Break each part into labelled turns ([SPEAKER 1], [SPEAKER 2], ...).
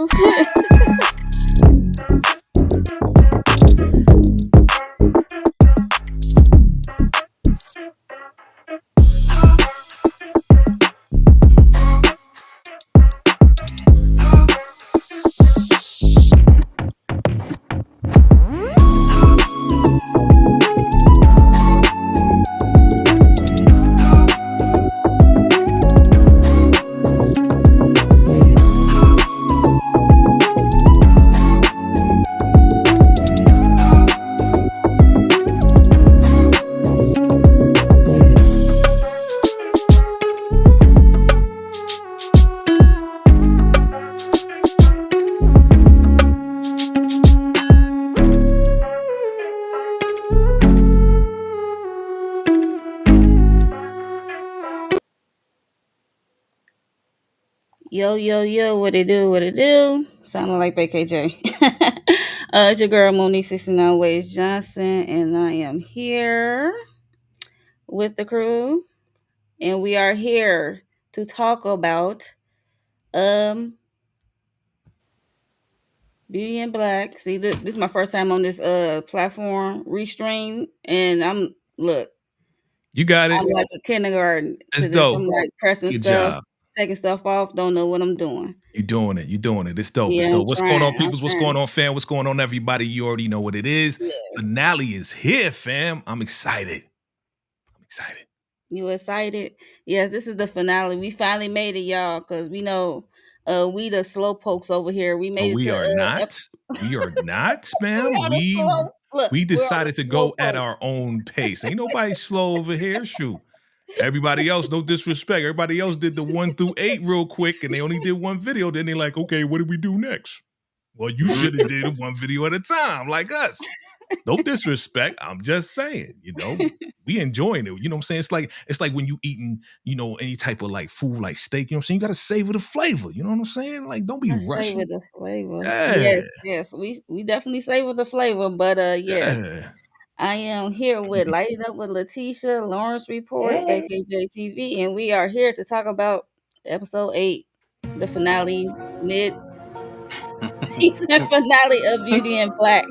[SPEAKER 1] Oh shit. Yo, yo, yo, what it do, what it do? Sounding like BKJ. It's your girl Monique 69 Ways Johnson, and I am here with the crew, and we are here to talk about um Beauty in Black. See, this is my first time on this platform, Restream, and look,
[SPEAKER 2] You got
[SPEAKER 1] I'm
[SPEAKER 2] it.
[SPEAKER 1] like a kindergarten
[SPEAKER 2] It's
[SPEAKER 1] to this.
[SPEAKER 2] dope.
[SPEAKER 1] I'm like pressing
[SPEAKER 2] Good
[SPEAKER 1] stuff,
[SPEAKER 2] job.
[SPEAKER 1] taking stuff off, don't know what I'm doing.
[SPEAKER 2] You're doing it. You're doing it. It's dope. It's
[SPEAKER 1] Yeah, I'm
[SPEAKER 2] dope. What's going
[SPEAKER 1] trying.
[SPEAKER 2] on,
[SPEAKER 1] I'm
[SPEAKER 2] peoples? What's going
[SPEAKER 1] trying.
[SPEAKER 2] on, fam? What's going on, everybody? You already know what it is.
[SPEAKER 1] Yes.
[SPEAKER 2] Finale is here, fam. I'm excited. I'm excited.
[SPEAKER 1] You excited? Yes, this is the finale. We finally made it, y'all, because we know we the slow pokes over here. We
[SPEAKER 2] No,
[SPEAKER 1] made it
[SPEAKER 2] we
[SPEAKER 1] to
[SPEAKER 2] are not. We are not, ma'am.
[SPEAKER 1] on the slow look,
[SPEAKER 2] We
[SPEAKER 1] we're on the
[SPEAKER 2] decided to
[SPEAKER 1] slow
[SPEAKER 2] go at
[SPEAKER 1] poke.
[SPEAKER 2] our own pace. Ain't nobody slow over here. Shoot. Everybody else, no disrespect. Everybody else did the 1 through 8 real quick, and they only did one video. Then they're like, okay, what do we do next? Well, you should have did one video at a time, like us. No disrespect. I'm just saying, we enjoying it. You know what I'm saying? It's like when you eating, any type of like food like steak, you know what I'm saying? You gotta savor the flavor. You know what I'm saying? Like, don't be
[SPEAKER 1] I savor
[SPEAKER 2] rushing.
[SPEAKER 1] the flavor.
[SPEAKER 2] Yeah.
[SPEAKER 1] Yes, yes. We definitely savor the flavor, but yes.
[SPEAKER 2] Yeah.
[SPEAKER 1] I am here with Lighting Up with Letitia, Lawrence Report,
[SPEAKER 3] Hey,
[SPEAKER 1] BKJ TV, and we are here to talk about episode 8, the finale, mid season finale of Beauty and Black.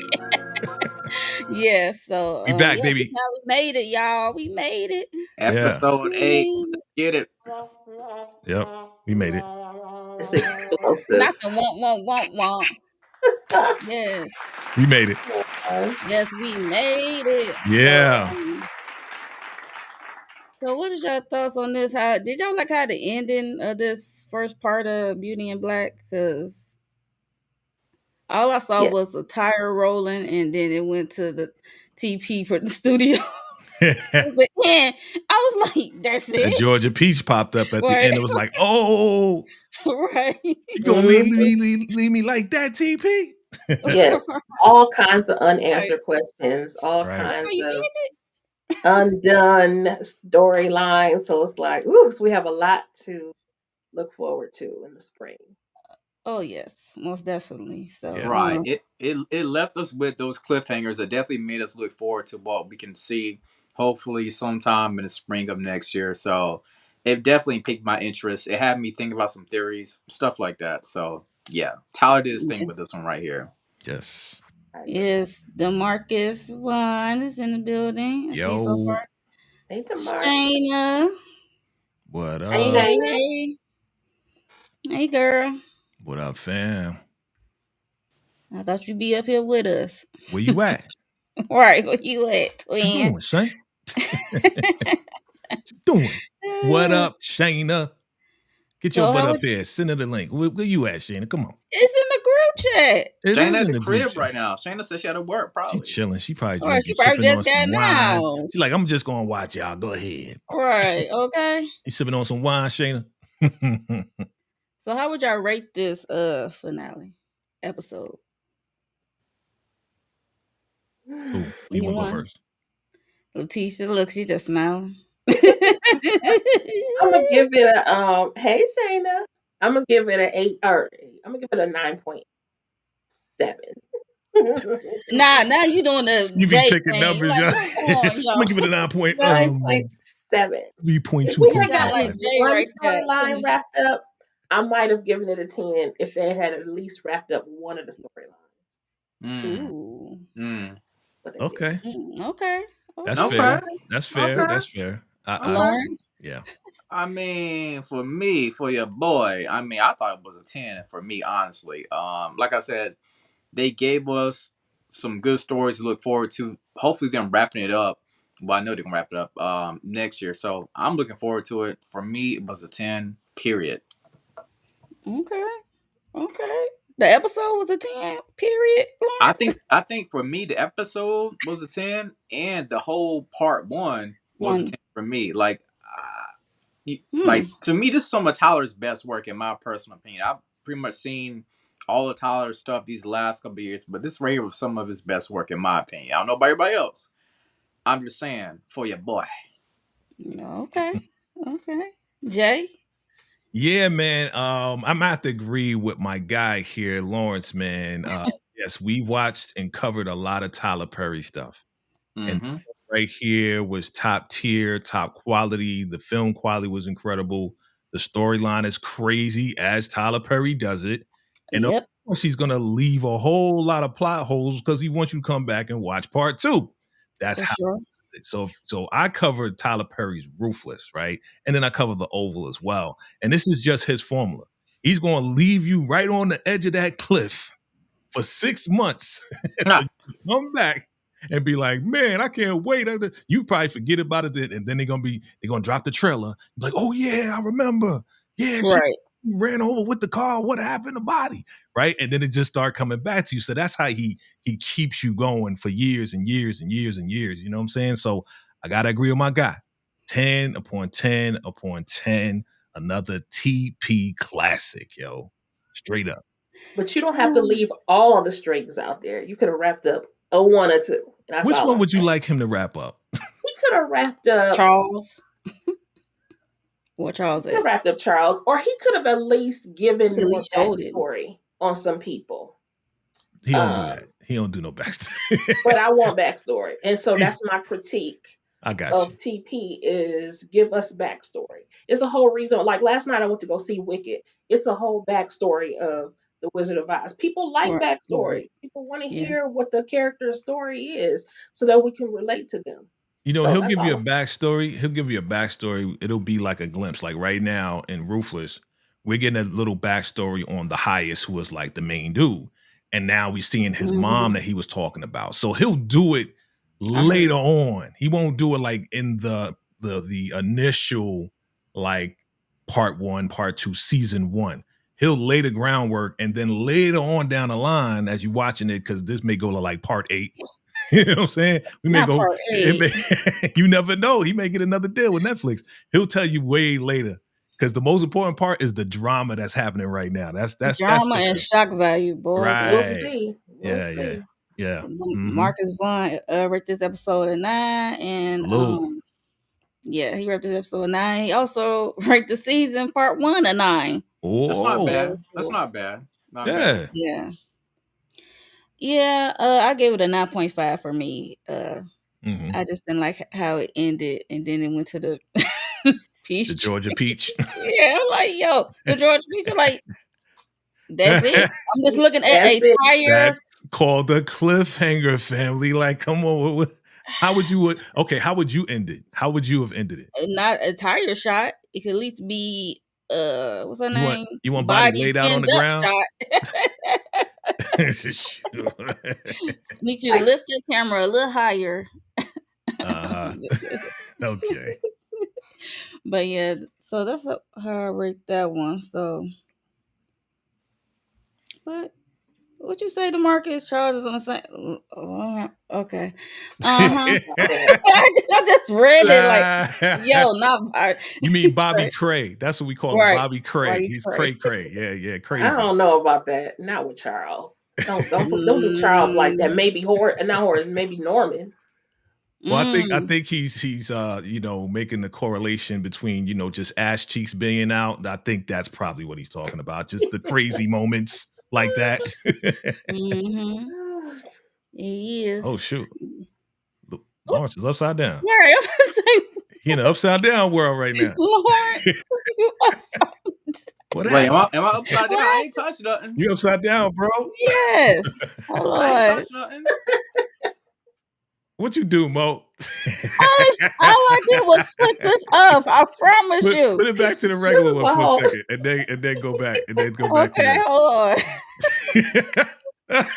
[SPEAKER 1] Yes, so
[SPEAKER 2] We back,
[SPEAKER 1] yeah, we
[SPEAKER 2] baby.
[SPEAKER 1] finally made it, y'all. We made it.
[SPEAKER 2] Yeah.
[SPEAKER 4] Episode
[SPEAKER 1] We
[SPEAKER 4] 8.
[SPEAKER 1] made
[SPEAKER 4] Let's
[SPEAKER 1] it.
[SPEAKER 4] get it.
[SPEAKER 2] Yep. We made it.
[SPEAKER 3] it's explosive.
[SPEAKER 1] Not the womp. Yes,
[SPEAKER 2] We made it.
[SPEAKER 3] Yes.
[SPEAKER 1] yes, we made it.
[SPEAKER 2] Yeah.
[SPEAKER 1] So what is your thoughts on this? How did y'all like how the ending of this first part of Beauty and Black? Because all I saw
[SPEAKER 3] Yeah.
[SPEAKER 1] was a tire rolling, and then it went to the TP for the studio.
[SPEAKER 2] And
[SPEAKER 1] But then I was like, "That's it,
[SPEAKER 2] Georgia Peach popped up at the
[SPEAKER 1] right?
[SPEAKER 2] end. It was like, oh,
[SPEAKER 1] right?
[SPEAKER 2] you gonna
[SPEAKER 3] hmm
[SPEAKER 2] leave me like that, TP?
[SPEAKER 3] Yes. All kinds of
[SPEAKER 1] Right.
[SPEAKER 3] unanswered questions, all
[SPEAKER 2] Right.
[SPEAKER 1] That's how
[SPEAKER 3] kinds
[SPEAKER 1] you
[SPEAKER 3] of
[SPEAKER 1] end it.
[SPEAKER 3] undone storylines. So it's like, ooh, so we have a lot to look forward to in the spring.
[SPEAKER 1] Oh yes, most definitely. So
[SPEAKER 2] Yes.
[SPEAKER 4] Right. It left us with those cliffhangers that definitely made us look forward to what we can see hopefully sometime in the spring of next year. So it definitely piqued my interest. It had me think about some theories, stuff like that. So yeah. Tyler did his thing
[SPEAKER 1] yes,
[SPEAKER 4] with this one right here.
[SPEAKER 2] Yes.
[SPEAKER 3] I agree.
[SPEAKER 1] yes, Demarcus one is in the building. I see so
[SPEAKER 2] Yo,
[SPEAKER 1] far.
[SPEAKER 3] Hey, Demar.
[SPEAKER 1] Shayna,
[SPEAKER 2] what
[SPEAKER 3] Hi,
[SPEAKER 1] hey,
[SPEAKER 2] up?
[SPEAKER 1] hey,
[SPEAKER 3] Shayna.
[SPEAKER 1] hey, hey, girl.
[SPEAKER 2] What up, fam?
[SPEAKER 1] I thought you'd be up here with us.
[SPEAKER 2] Where you at?
[SPEAKER 1] Right, where you at,
[SPEAKER 2] What you
[SPEAKER 1] twin?
[SPEAKER 2] doing, son? What you doing? What up, Shayna? Get your
[SPEAKER 1] So
[SPEAKER 2] butt
[SPEAKER 1] how
[SPEAKER 2] up
[SPEAKER 1] would
[SPEAKER 2] here. Send her the link. Where you at, Shayna? Come on.
[SPEAKER 1] it's in the group chat.
[SPEAKER 2] It
[SPEAKER 4] Shayna
[SPEAKER 2] is
[SPEAKER 4] at
[SPEAKER 2] in
[SPEAKER 4] the
[SPEAKER 2] the group
[SPEAKER 4] crib
[SPEAKER 2] chat.
[SPEAKER 4] right now. Shayna said she had to work,
[SPEAKER 2] She
[SPEAKER 4] probably.
[SPEAKER 2] chilling. She probably
[SPEAKER 1] Right,
[SPEAKER 2] drinking,
[SPEAKER 1] she probably
[SPEAKER 2] sipping
[SPEAKER 1] just
[SPEAKER 2] on
[SPEAKER 1] got
[SPEAKER 2] some wine.
[SPEAKER 1] now.
[SPEAKER 2] She's like, I'm just gonna watch y'all. Go ahead.
[SPEAKER 1] Right, okay.
[SPEAKER 2] You sipping on some wine, Shayna?
[SPEAKER 1] So how would y'all rate this finale episode?
[SPEAKER 2] Who? You want to go
[SPEAKER 1] Anyone?
[SPEAKER 2] first?
[SPEAKER 1] Letitia, look, she just smiling.
[SPEAKER 3] I'm gonna give it a hey Shayna. I'm gonna give it an 8 or I'm gonna give it a 9.7.
[SPEAKER 1] Now you doing the
[SPEAKER 2] You be
[SPEAKER 1] J
[SPEAKER 2] picking
[SPEAKER 1] thing. You
[SPEAKER 2] numbers,
[SPEAKER 1] like,
[SPEAKER 2] y'all.
[SPEAKER 1] what's
[SPEAKER 2] I'm
[SPEAKER 1] on,
[SPEAKER 2] gonna
[SPEAKER 1] y'all?
[SPEAKER 2] give it a 9 point,
[SPEAKER 3] 9.7. If we
[SPEAKER 1] You
[SPEAKER 3] have got
[SPEAKER 1] sound like
[SPEAKER 3] like
[SPEAKER 2] 3.2.5.
[SPEAKER 1] Jay
[SPEAKER 3] one
[SPEAKER 1] right there.
[SPEAKER 3] storyline
[SPEAKER 1] Please.
[SPEAKER 3] wrapped up, I might have given it a 10 if they had at least wrapped up one of the storylines,
[SPEAKER 4] Mm.
[SPEAKER 1] Ooh.
[SPEAKER 4] Mm.
[SPEAKER 3] but they didn't.
[SPEAKER 2] Okay.
[SPEAKER 1] Okay.
[SPEAKER 2] That's
[SPEAKER 1] Okay.
[SPEAKER 4] Okay.
[SPEAKER 2] fair. That's fair.
[SPEAKER 4] Okay.
[SPEAKER 2] That's fair.
[SPEAKER 4] Okay.
[SPEAKER 1] Lawrence.
[SPEAKER 2] Yeah.
[SPEAKER 4] I mean, for me, for your boy, I mean, I thought it was a 10 for me, honestly. Like I said, they gave us some good stories to look forward to. Hopefully, them wrapping it up. Well, I know they're gonna wrap it up next year, so I'm looking forward to it. For me, it was a 10. Period.
[SPEAKER 1] Okay. Okay. The episode was a 10, period, Lawrence.
[SPEAKER 4] I think for me, the episode was a 10, and the whole part one was a
[SPEAKER 1] One.
[SPEAKER 4] 10 for me. Like,
[SPEAKER 1] Hmm.
[SPEAKER 4] like to me, this is some of Tyler's best work in my personal opinion. I've pretty much seen all of Tyler's stuff these last couple of years, but this right here was some of his best work in my opinion. I don't know about everybody else. I'm just saying for your boy.
[SPEAKER 1] Okay. Okay. Jay.
[SPEAKER 2] Yeah, man. I'm gonna have to agree with my guy here, Lawrence, man. Yes, we watched and covered a lot of Tyler Perry stuff. And
[SPEAKER 4] Mm-hmm.
[SPEAKER 2] right here was top tier, top quality. The film quality was incredible. The storyline is crazy as Tyler Perry does it. And of
[SPEAKER 1] Yep.
[SPEAKER 2] course, he's going to leave a whole lot of plot holes because he wants you to come back and watch part two. That's
[SPEAKER 1] For
[SPEAKER 2] how.
[SPEAKER 1] sure.
[SPEAKER 2] So I covered Tyler Perry's Ruthless, right? And then I covered The Oval as well. And this is just his formula. He's going to leave you right on the edge of that cliff for 6 months. So you come back and be like, man, I can't wait. You probably forget about it, and then they're gonna drop the trailer. Like, oh yeah, I remember. Yeah, she
[SPEAKER 1] Right.
[SPEAKER 2] ran over with the car. What happened to Body? Right, and then it just start coming back to you. So that's how he keeps you going for years and years and years and years. You know what I'm saying? So I gotta agree with my guy. 10 upon 10 upon 10. Another TP classic, yo. Straight up.
[SPEAKER 3] But you don't have to leave all the strings out there. You could have wrapped up a one or two. That's
[SPEAKER 2] Which
[SPEAKER 3] all
[SPEAKER 2] one
[SPEAKER 3] I'm
[SPEAKER 2] would you
[SPEAKER 3] saying.
[SPEAKER 2] like him to wrap up?
[SPEAKER 3] He could have wrapped up.
[SPEAKER 1] Charles. What Charles
[SPEAKER 3] Could have
[SPEAKER 1] at?
[SPEAKER 3] wrapped up Charles, or he could have at least
[SPEAKER 1] He
[SPEAKER 3] given
[SPEAKER 1] could at
[SPEAKER 3] more
[SPEAKER 1] least showed it.
[SPEAKER 3] backstory on some people.
[SPEAKER 2] He don't do
[SPEAKER 3] Um,
[SPEAKER 2] that. He don't do no backstory.
[SPEAKER 3] but I want backstory, and so that's my critique
[SPEAKER 2] I got
[SPEAKER 3] of
[SPEAKER 2] you.
[SPEAKER 3] TP is give us backstory. It's a whole reason. Like last night, I went to go see Wicked. It's a whole backstory of the Wizard of Oz. People like
[SPEAKER 1] Right. Right.
[SPEAKER 3] backstories. People want to
[SPEAKER 1] Yeah.
[SPEAKER 3] hear what the character's story is, so that we can relate to them.
[SPEAKER 2] You know,
[SPEAKER 3] So
[SPEAKER 2] he'll
[SPEAKER 3] that's
[SPEAKER 2] give you a
[SPEAKER 3] all.
[SPEAKER 2] backstory. He'll give you a backstory. It'll be like a glimpse. Like right now in Ruthless, we're getting a little backstory on the highest, who was like the main dude. And now we're seeing his mom that he was talking about. So he'll do it
[SPEAKER 1] I heard.
[SPEAKER 2] later on. He won't do it like in the initial like part one, part two, season one. He'll lay the groundwork, and then later on down the line, as you're watching it, because this may go to like part 8. You know what I'm saying? We may
[SPEAKER 1] Not
[SPEAKER 2] go.
[SPEAKER 1] part 8.
[SPEAKER 2] You never know. He may get another deal with Netflix. He'll tell you way later, because the most important part is the drama that's happening right now. That's
[SPEAKER 1] Drama
[SPEAKER 2] for
[SPEAKER 1] and
[SPEAKER 2] sure.
[SPEAKER 1] shock value, boy.
[SPEAKER 3] We'll
[SPEAKER 2] Right.
[SPEAKER 3] see. We'll
[SPEAKER 2] Yeah. Yeah.
[SPEAKER 3] see.
[SPEAKER 2] Yeah.
[SPEAKER 1] So,
[SPEAKER 2] Mm-hmm.
[SPEAKER 1] Marcus Vaughn rate this episode a 9, and
[SPEAKER 2] Salute.
[SPEAKER 1] yeah, he rated this episode a 9. He also rated the season part 1 a 9.
[SPEAKER 4] That's not
[SPEAKER 2] Oh.
[SPEAKER 4] bad.
[SPEAKER 1] That's
[SPEAKER 4] That's
[SPEAKER 1] cool.
[SPEAKER 4] not bad. Not bad.
[SPEAKER 2] Yeah.
[SPEAKER 1] Yeah. Yeah, I gave it a 9.5 for me.
[SPEAKER 2] Mm-hmm.
[SPEAKER 1] I just didn't like how it ended, and then it went to the
[SPEAKER 2] The
[SPEAKER 1] peach.
[SPEAKER 2] Georgia Peach.
[SPEAKER 1] Yeah, I'm like, yo, the Georgia Peach. Like, that's it. I'm just looking at
[SPEAKER 3] That's
[SPEAKER 1] a
[SPEAKER 3] it.
[SPEAKER 1] tire.
[SPEAKER 2] That's called the cliffhanger, family. Like, come on. How would you end it? How would you have ended it?
[SPEAKER 1] Not a tire shot. It could at least be what's her name?
[SPEAKER 2] You want body
[SPEAKER 1] Body
[SPEAKER 2] laid out on
[SPEAKER 1] pinned
[SPEAKER 2] the
[SPEAKER 1] up
[SPEAKER 2] ground?
[SPEAKER 1] shot. Need you to lift your camera a little higher.
[SPEAKER 2] Uh-huh. Okay.
[SPEAKER 1] But yeah, so that's how I rate that one. So, what you say? DeMarcus Charles is on the same. Okay. I just read it like, yo, not Bobby.
[SPEAKER 2] You mean Bobby Cray? That's what we call him,
[SPEAKER 1] Right.
[SPEAKER 2] Bobby Cray.
[SPEAKER 1] Bobby
[SPEAKER 2] He's
[SPEAKER 1] Cray.
[SPEAKER 2] Cray. Yeah, crazy.
[SPEAKER 3] I don't know about that. Not with Charles. Don't do Charles like that. Maybe not Horace. Maybe Norman.
[SPEAKER 2] Well, I think he's making the correlation between just ass cheeks being out. I think that's probably what he's talking about. Just the crazy moments like that.
[SPEAKER 1] He is.
[SPEAKER 2] Oh shoot, Lawrence is upside down.
[SPEAKER 1] Right, I'm saying,
[SPEAKER 2] He in an upside down world right now.
[SPEAKER 1] Lawrence, you upside
[SPEAKER 2] What
[SPEAKER 4] Wait,
[SPEAKER 2] happened?
[SPEAKER 4] am I upside down? I
[SPEAKER 1] What?
[SPEAKER 4] ain't touched nothing.
[SPEAKER 2] You upside down, bro?
[SPEAKER 1] Yes. Oh
[SPEAKER 4] I ain't
[SPEAKER 1] Lord.
[SPEAKER 4] touched nothing.
[SPEAKER 2] What you do, Mo?
[SPEAKER 1] All I did was flick this up. I promise you.
[SPEAKER 2] Put it back to the
[SPEAKER 3] This
[SPEAKER 2] regular
[SPEAKER 3] is
[SPEAKER 2] one
[SPEAKER 3] a
[SPEAKER 2] for a
[SPEAKER 3] whole.
[SPEAKER 2] second, and then go back, to
[SPEAKER 1] Okay, hold on.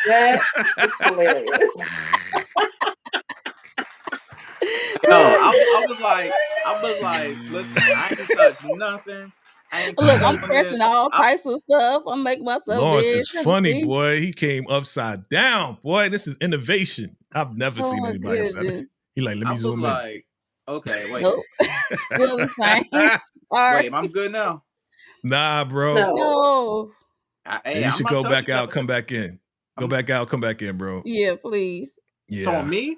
[SPEAKER 3] That is hilarious.
[SPEAKER 4] Yo, I was like, listen, I ain't touched nothing. I ain't
[SPEAKER 1] Look,
[SPEAKER 4] clicked
[SPEAKER 1] I'm
[SPEAKER 4] up
[SPEAKER 2] this.
[SPEAKER 4] on it.
[SPEAKER 1] pressing all types of stuff. I'm making myself
[SPEAKER 2] Lawrence
[SPEAKER 1] big.
[SPEAKER 2] is
[SPEAKER 1] Trying to
[SPEAKER 2] funny,
[SPEAKER 1] see.
[SPEAKER 2] boy. He came upside down, boy. This is innovation. I've never
[SPEAKER 1] Oh
[SPEAKER 2] seen
[SPEAKER 1] my
[SPEAKER 2] anybody upside down.
[SPEAKER 1] goodness.
[SPEAKER 2] He like, let
[SPEAKER 4] I
[SPEAKER 2] me
[SPEAKER 4] was
[SPEAKER 2] zoom in.
[SPEAKER 4] like, okay, wait,
[SPEAKER 1] Nope. Still the same. Sorry.
[SPEAKER 4] wait, I'm good now.
[SPEAKER 2] Nah, bro.
[SPEAKER 3] No.
[SPEAKER 1] No.
[SPEAKER 4] Hey,
[SPEAKER 2] You
[SPEAKER 4] I'm
[SPEAKER 2] should
[SPEAKER 4] not
[SPEAKER 2] go back
[SPEAKER 4] touching
[SPEAKER 2] out, come
[SPEAKER 4] nothing.
[SPEAKER 2] back in. Go
[SPEAKER 4] I'm
[SPEAKER 2] back out, come back in, bro.
[SPEAKER 1] Yeah, please.
[SPEAKER 4] talking
[SPEAKER 2] Yeah.
[SPEAKER 4] me.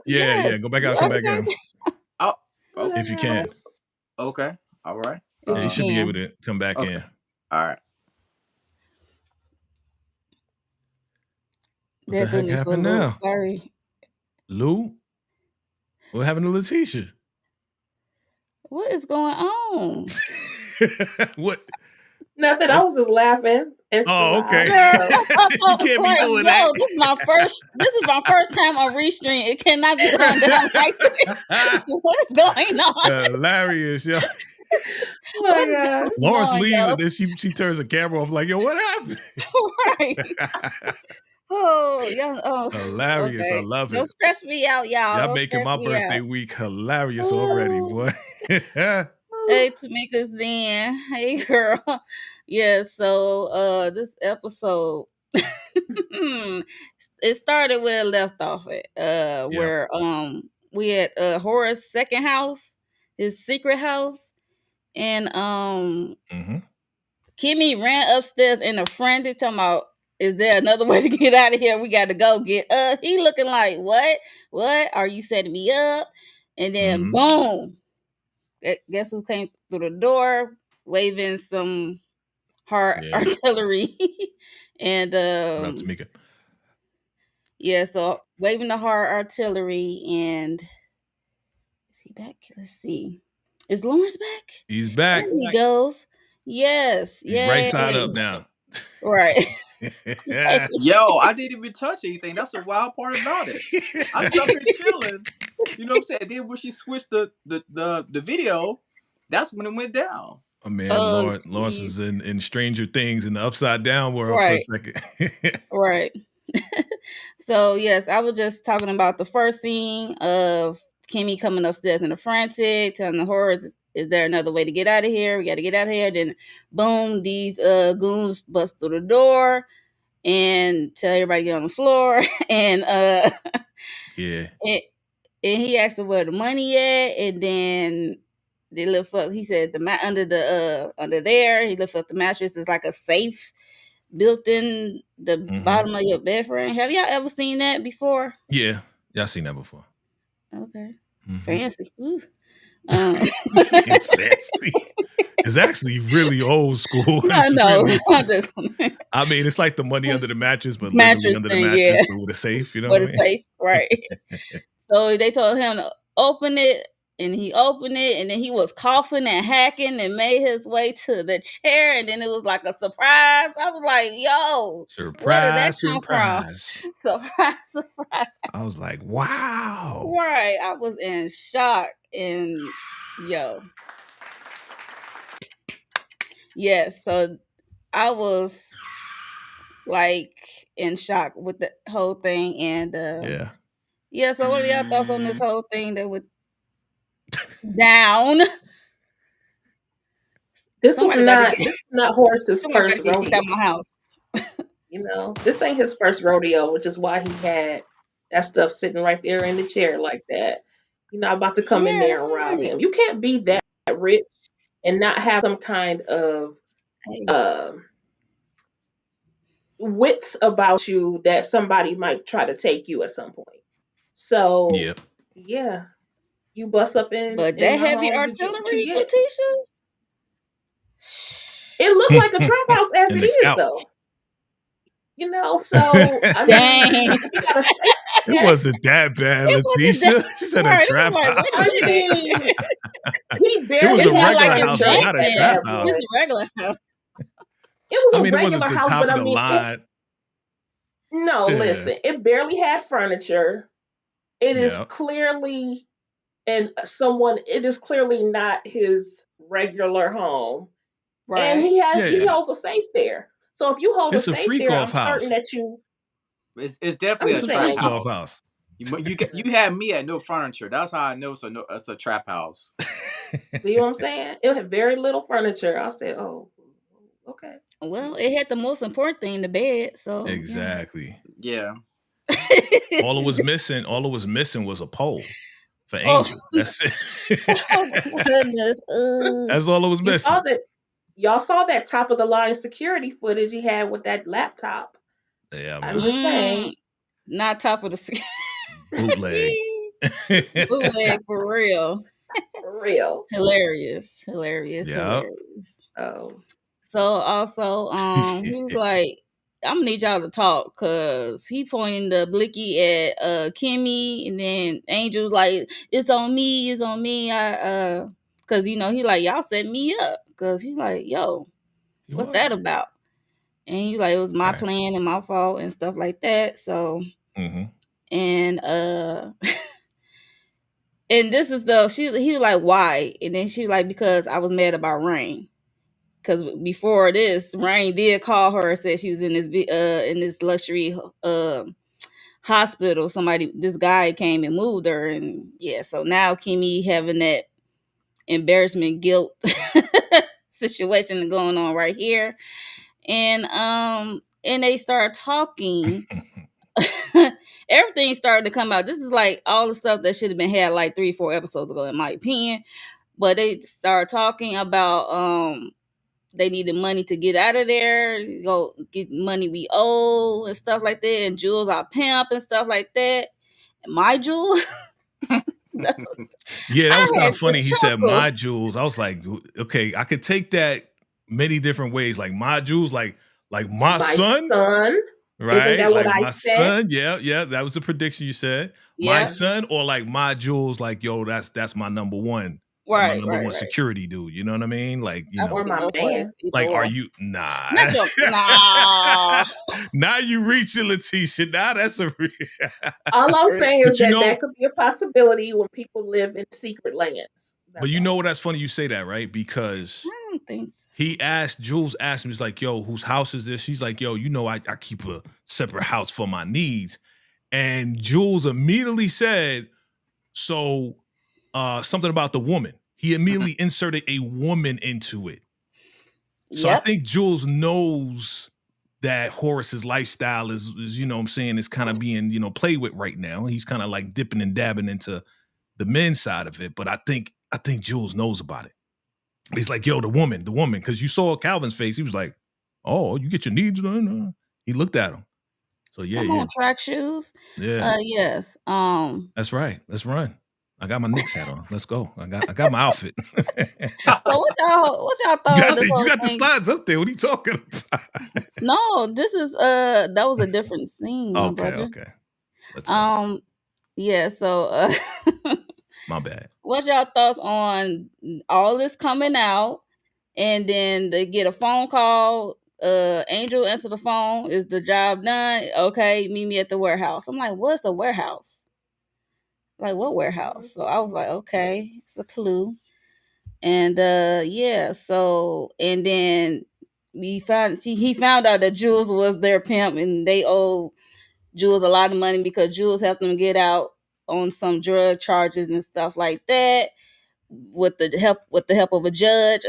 [SPEAKER 2] Yeah.
[SPEAKER 1] Yes.
[SPEAKER 2] Go back
[SPEAKER 1] You
[SPEAKER 2] out, come back
[SPEAKER 1] upside
[SPEAKER 2] in.
[SPEAKER 1] down
[SPEAKER 4] Oh, okay,
[SPEAKER 2] If you can.
[SPEAKER 3] Yes.
[SPEAKER 4] okay, all right,
[SPEAKER 1] if
[SPEAKER 2] Yeah, you
[SPEAKER 1] you
[SPEAKER 2] should be able
[SPEAKER 1] can.
[SPEAKER 2] to come back
[SPEAKER 4] okay,
[SPEAKER 2] in.
[SPEAKER 4] all right.
[SPEAKER 2] What the
[SPEAKER 1] That threw
[SPEAKER 2] heck
[SPEAKER 1] me for a
[SPEAKER 2] happened
[SPEAKER 1] loop.
[SPEAKER 2] now?
[SPEAKER 1] Sorry.
[SPEAKER 2] Lou? What happened to Letitia?
[SPEAKER 1] What is going on?
[SPEAKER 2] What?
[SPEAKER 3] Nothing. I
[SPEAKER 2] Oh,
[SPEAKER 3] was just laughing extra
[SPEAKER 2] oh, okay.
[SPEAKER 3] loud.
[SPEAKER 1] Girl,
[SPEAKER 3] So
[SPEAKER 2] You can't be
[SPEAKER 1] like,
[SPEAKER 2] doing that.
[SPEAKER 1] yo, this is my first time on Restream. It cannot be going down like this. What is going on?
[SPEAKER 2] Hilarious, yo.
[SPEAKER 3] oh
[SPEAKER 1] What
[SPEAKER 3] my
[SPEAKER 1] is
[SPEAKER 3] god.
[SPEAKER 1] going
[SPEAKER 2] Lawrence
[SPEAKER 1] on,
[SPEAKER 2] leaves
[SPEAKER 1] yo?
[SPEAKER 2] and then she turns the camera off like, yo, what happened?
[SPEAKER 1] Right. Oh, yeah. Oh,
[SPEAKER 2] Hilarious. I
[SPEAKER 1] okay.
[SPEAKER 2] love
[SPEAKER 1] Don't
[SPEAKER 2] it.
[SPEAKER 1] stress me out, y'all.
[SPEAKER 2] Y'all
[SPEAKER 1] Don't
[SPEAKER 2] making
[SPEAKER 1] stress
[SPEAKER 2] my
[SPEAKER 1] me
[SPEAKER 2] birthday
[SPEAKER 1] out.
[SPEAKER 2] week hilarious already,
[SPEAKER 1] Oh.
[SPEAKER 2] boy.
[SPEAKER 1] Hey, Tamika's then. Hey, girl. Yeah, so this episode it started where it left off at.
[SPEAKER 2] Yeah.
[SPEAKER 1] Where we had Horace's second house, his secret house, and
[SPEAKER 2] Mm-hmm.
[SPEAKER 1] Kimmy ran upstairs in a frenzy talking about, is there another way to get out of here? We got to go get he looking like, what are you setting me up? And then
[SPEAKER 2] Mm-hmm.
[SPEAKER 1] boom, guess who came through the door waving some hard
[SPEAKER 2] Yeah.
[SPEAKER 1] artillery. And
[SPEAKER 2] What up, Tamika?
[SPEAKER 1] yeah, so waving the hard artillery. And is he back? Let's see, is Lawrence back?
[SPEAKER 2] He's
[SPEAKER 1] There
[SPEAKER 2] back.
[SPEAKER 1] he goes. Yes,
[SPEAKER 2] He's right
[SPEAKER 1] yay.
[SPEAKER 2] side up now.
[SPEAKER 1] Right.
[SPEAKER 4] Yo, I didn't even touch anything. That's the wild part about it. I'm just up here chilling. You know what I'm saying? Then when she switched the video, that's when it went down.
[SPEAKER 2] Oh man,
[SPEAKER 1] Oh,
[SPEAKER 2] Lawrence
[SPEAKER 1] geez.
[SPEAKER 2] was in Stranger Things in the upside down world for a
[SPEAKER 1] Right.
[SPEAKER 2] second.
[SPEAKER 1] Right. So yes, I was just talking about the first scene of Kimmy coming upstairs in a frantic, telling the horrors, is there another way to get out of here? We got to get out of here. Then boom, these goons bust through the door and tell everybody to get on the floor. And
[SPEAKER 2] Yeah.
[SPEAKER 1] and he asked them where the money at, and then they lift up. He said under there. He lift up the mattress. Is like a safe built in the bottom of your bed frame. Have y'all ever seen that before?
[SPEAKER 2] Yeah. Y'all seen that before.
[SPEAKER 1] Okay,
[SPEAKER 2] Mhm.
[SPEAKER 1] fancy. Ooh.
[SPEAKER 2] Fancy. It's actually really old school.
[SPEAKER 1] I
[SPEAKER 2] It's
[SPEAKER 1] know.
[SPEAKER 2] really,
[SPEAKER 1] I just
[SPEAKER 2] I mean, it's like the money under the mattress, but literally
[SPEAKER 1] mattress
[SPEAKER 2] under the
[SPEAKER 1] thing,
[SPEAKER 2] mattress,
[SPEAKER 1] yeah.
[SPEAKER 2] but with a safe. You know
[SPEAKER 1] But
[SPEAKER 2] what I
[SPEAKER 1] it's
[SPEAKER 2] mean?
[SPEAKER 1] safe, right? So they told him to open it, and he opened it, and then he was coughing and hacking and made his way to the chair, and then it was like a surprise. I was like, yo, where did that
[SPEAKER 2] Surprise,
[SPEAKER 1] come from?
[SPEAKER 2] surprise.
[SPEAKER 1] Surprise.
[SPEAKER 2] I was like, wow.
[SPEAKER 1] Right. I was in shock. And yo. Yes. So I was like in shock with the whole thing. And
[SPEAKER 2] Yeah.
[SPEAKER 1] so what are y'all thoughts on this whole thing that went down?
[SPEAKER 3] This was
[SPEAKER 1] Somebody about to
[SPEAKER 3] not
[SPEAKER 1] get
[SPEAKER 3] this is not Horace's
[SPEAKER 1] somebody about
[SPEAKER 3] first
[SPEAKER 1] to get kicked
[SPEAKER 3] rodeo.
[SPEAKER 1] out of my house.
[SPEAKER 3] You know, this ain't his first rodeo, which is why he had that stuff sitting right there in the chair like that. You're not about to come in
[SPEAKER 1] Yeah, it
[SPEAKER 3] there and
[SPEAKER 1] sounds
[SPEAKER 3] rob
[SPEAKER 1] like
[SPEAKER 3] him. You can't be that rich and not have some kind of
[SPEAKER 1] hey,
[SPEAKER 3] um wits about you that somebody might try to take you at some point. So
[SPEAKER 2] Yep.
[SPEAKER 3] yeah, you bust up
[SPEAKER 1] but
[SPEAKER 3] in
[SPEAKER 1] that
[SPEAKER 3] the
[SPEAKER 1] heavy
[SPEAKER 3] home, you get what you
[SPEAKER 1] artillery,
[SPEAKER 3] get.
[SPEAKER 1] Letitia?
[SPEAKER 3] It looked like a trap house as
[SPEAKER 2] And
[SPEAKER 3] it
[SPEAKER 2] the
[SPEAKER 3] is
[SPEAKER 2] couch.
[SPEAKER 3] though. You know, so I mean,
[SPEAKER 1] Dang.
[SPEAKER 3] you gotta stay
[SPEAKER 2] It
[SPEAKER 3] that.
[SPEAKER 2] wasn't that bad,
[SPEAKER 1] It wasn't that
[SPEAKER 2] Letitia. She said a
[SPEAKER 1] right. It was
[SPEAKER 2] trap
[SPEAKER 1] like,
[SPEAKER 2] house.
[SPEAKER 1] wait
[SPEAKER 3] I
[SPEAKER 1] a minute.
[SPEAKER 3] mean, he
[SPEAKER 2] It was
[SPEAKER 3] barely
[SPEAKER 2] a
[SPEAKER 1] It's not
[SPEAKER 3] had
[SPEAKER 1] like
[SPEAKER 2] regular
[SPEAKER 3] time
[SPEAKER 1] it's
[SPEAKER 3] to
[SPEAKER 2] house, but
[SPEAKER 3] change
[SPEAKER 2] not a
[SPEAKER 3] that
[SPEAKER 2] trap
[SPEAKER 1] vacant.
[SPEAKER 3] bad
[SPEAKER 2] house.
[SPEAKER 1] It's
[SPEAKER 3] boy.
[SPEAKER 1] a regular house.
[SPEAKER 3] It was
[SPEAKER 2] I
[SPEAKER 3] a
[SPEAKER 2] mean, it wasn't
[SPEAKER 3] regular
[SPEAKER 2] the
[SPEAKER 3] house,
[SPEAKER 2] top
[SPEAKER 3] but
[SPEAKER 2] of
[SPEAKER 3] I
[SPEAKER 2] the
[SPEAKER 3] mean, it.
[SPEAKER 2] line.
[SPEAKER 3] No,
[SPEAKER 2] Yeah.
[SPEAKER 3] listen, it barely had furniture. It is
[SPEAKER 2] Yeah.
[SPEAKER 3] clearly and someone. It is clearly not his regular home, and
[SPEAKER 1] Right.
[SPEAKER 3] he
[SPEAKER 2] Yeah.
[SPEAKER 3] holds a safe there. So if you hold a
[SPEAKER 2] It's a
[SPEAKER 3] safe
[SPEAKER 2] freak
[SPEAKER 3] there,
[SPEAKER 2] off
[SPEAKER 3] I'm certain
[SPEAKER 2] house.
[SPEAKER 3] that you.
[SPEAKER 4] It's
[SPEAKER 3] I'm
[SPEAKER 4] definitely a
[SPEAKER 2] It's
[SPEAKER 3] just
[SPEAKER 2] a
[SPEAKER 4] trap
[SPEAKER 3] saying
[SPEAKER 2] freak
[SPEAKER 3] you.
[SPEAKER 2] off
[SPEAKER 4] house.
[SPEAKER 2] house.
[SPEAKER 4] You had me at no furniture. That's how I know it's it's a trap house.
[SPEAKER 3] See what I'm saying? It had very little furniture. I said, oh, okay.
[SPEAKER 1] Well, it had the most important thing, the bed. So yeah.
[SPEAKER 2] Exactly.
[SPEAKER 4] Yeah.
[SPEAKER 2] All it was missing was a pole for
[SPEAKER 1] Oh,
[SPEAKER 2] Angel. That's it.
[SPEAKER 1] oh goodness.
[SPEAKER 2] That's all it was
[SPEAKER 3] You saw
[SPEAKER 2] missing.
[SPEAKER 3] that. Y'all saw that top of the line security footage he had with that laptop.
[SPEAKER 2] Yeah,
[SPEAKER 3] I'm
[SPEAKER 2] man.
[SPEAKER 3] just saying,
[SPEAKER 1] Not top of the
[SPEAKER 2] Bootleg.
[SPEAKER 1] bootleg for real.
[SPEAKER 3] for real.
[SPEAKER 1] Hilarious. Hilarious.
[SPEAKER 2] Yeah.
[SPEAKER 1] Hilarious.
[SPEAKER 3] Oh,
[SPEAKER 1] So also, he was like, I'm gonna need y'all to talk because he pointing the blicky at Kimmy, and then Angel was like, it's on me. Cause he like, y'all set me up. Cause he like, yo,
[SPEAKER 2] He
[SPEAKER 1] what's that
[SPEAKER 2] was.
[SPEAKER 1] about? And he like, it was my
[SPEAKER 2] Right.
[SPEAKER 1] plan and my fault and stuff like that. So
[SPEAKER 2] Mm-hmm.
[SPEAKER 1] and and this is the he was like, why? And then she was like, because I was mad about Rain. Because before this, Rain did call her and said she was in this luxury hospital. This guy came and moved her, and yeah. So now Kimmy having that embarrassment guilt situation going on right here, and they start talking. Everything started to come out. This is like all the stuff that should have been had like 3-4 episodes ago, in my opinion. But they start talking about they needed money to get out of there, go get money we owe and stuff like that, and Jules our pimp and stuff like that. And my Jules,
[SPEAKER 2] Yeah, that was
[SPEAKER 1] I
[SPEAKER 2] kind
[SPEAKER 1] had
[SPEAKER 2] of
[SPEAKER 1] to
[SPEAKER 2] funny. He said
[SPEAKER 1] chuckle.
[SPEAKER 2] my jewels. I was like, okay, I could take that many different ways. Like my jewels, like my
[SPEAKER 3] my
[SPEAKER 2] son,
[SPEAKER 3] son. Isn't
[SPEAKER 2] right?
[SPEAKER 3] that what
[SPEAKER 2] Like
[SPEAKER 3] I
[SPEAKER 2] my
[SPEAKER 3] said?
[SPEAKER 2] son. Yeah, yeah. That was the prediction you said. My
[SPEAKER 1] Yeah,
[SPEAKER 3] Hmm.
[SPEAKER 2] son, or like my jewels, like, yo, that's my number one. That my
[SPEAKER 1] right,
[SPEAKER 2] number
[SPEAKER 1] right,
[SPEAKER 2] one
[SPEAKER 1] right.
[SPEAKER 2] security dude. You know what I mean? Like,
[SPEAKER 1] I
[SPEAKER 3] Or
[SPEAKER 1] took it
[SPEAKER 3] my
[SPEAKER 1] both ways,
[SPEAKER 3] man.
[SPEAKER 1] either
[SPEAKER 2] like, are
[SPEAKER 1] or.
[SPEAKER 2] you nah?
[SPEAKER 1] Not your nah.
[SPEAKER 2] Now you reaching, Letitia. Now that's a
[SPEAKER 3] All I'm saying is
[SPEAKER 2] but you
[SPEAKER 3] that
[SPEAKER 2] know,
[SPEAKER 3] that could be a possibility when people live in secret lands.
[SPEAKER 2] but
[SPEAKER 3] That's
[SPEAKER 2] you
[SPEAKER 3] all.
[SPEAKER 2] know what? That's funny you say that, right? Because
[SPEAKER 1] I don't think
[SPEAKER 2] Jules asked him, he's like, yo, whose house is this? She's like, yo, I keep a separate house for my needs. And Jules immediately said, so something about the woman. He immediately inserted a woman into it. So I
[SPEAKER 1] yep.
[SPEAKER 2] think Jules knows that Horace's lifestyle is what I'm saying, is kind of being, played with right now. He's kind of like dipping and dabbing into the men's side of it. But I think Jules knows about it. He's like, yo, the woman, because you saw Calvin's face. He was like, oh, you get your needs done. He looked at him. So yeah,
[SPEAKER 1] Come
[SPEAKER 2] yeah,
[SPEAKER 1] on, track shoes.
[SPEAKER 2] yeah.
[SPEAKER 1] Yes.
[SPEAKER 2] That's right. Let's run. I got my Knicks hat on. Let's go. I got my outfit.
[SPEAKER 1] So what y'all
[SPEAKER 2] you
[SPEAKER 1] thought of
[SPEAKER 2] got
[SPEAKER 1] this
[SPEAKER 2] the you
[SPEAKER 1] whole
[SPEAKER 2] got the
[SPEAKER 1] thing?
[SPEAKER 2] slides up there. What are you talking about?
[SPEAKER 1] No, this is that was a different scene, my
[SPEAKER 2] Okay,
[SPEAKER 1] brother.
[SPEAKER 2] okay. Let's go.
[SPEAKER 1] Um, yeah. So,
[SPEAKER 2] My bad.
[SPEAKER 1] what y'all thoughts on all this coming out, and then they get a phone call? Angel answer the phone. Is the job done? Okay, meet me at the warehouse. I'm like, what's the warehouse? Like, what warehouse? So I was like, okay, it's a clue. And yeah, so and then he found out that Jules was their pimp, and they owe Jules a lot of money because Jules helped them get out on some drug charges and stuff like that with the help of a judge,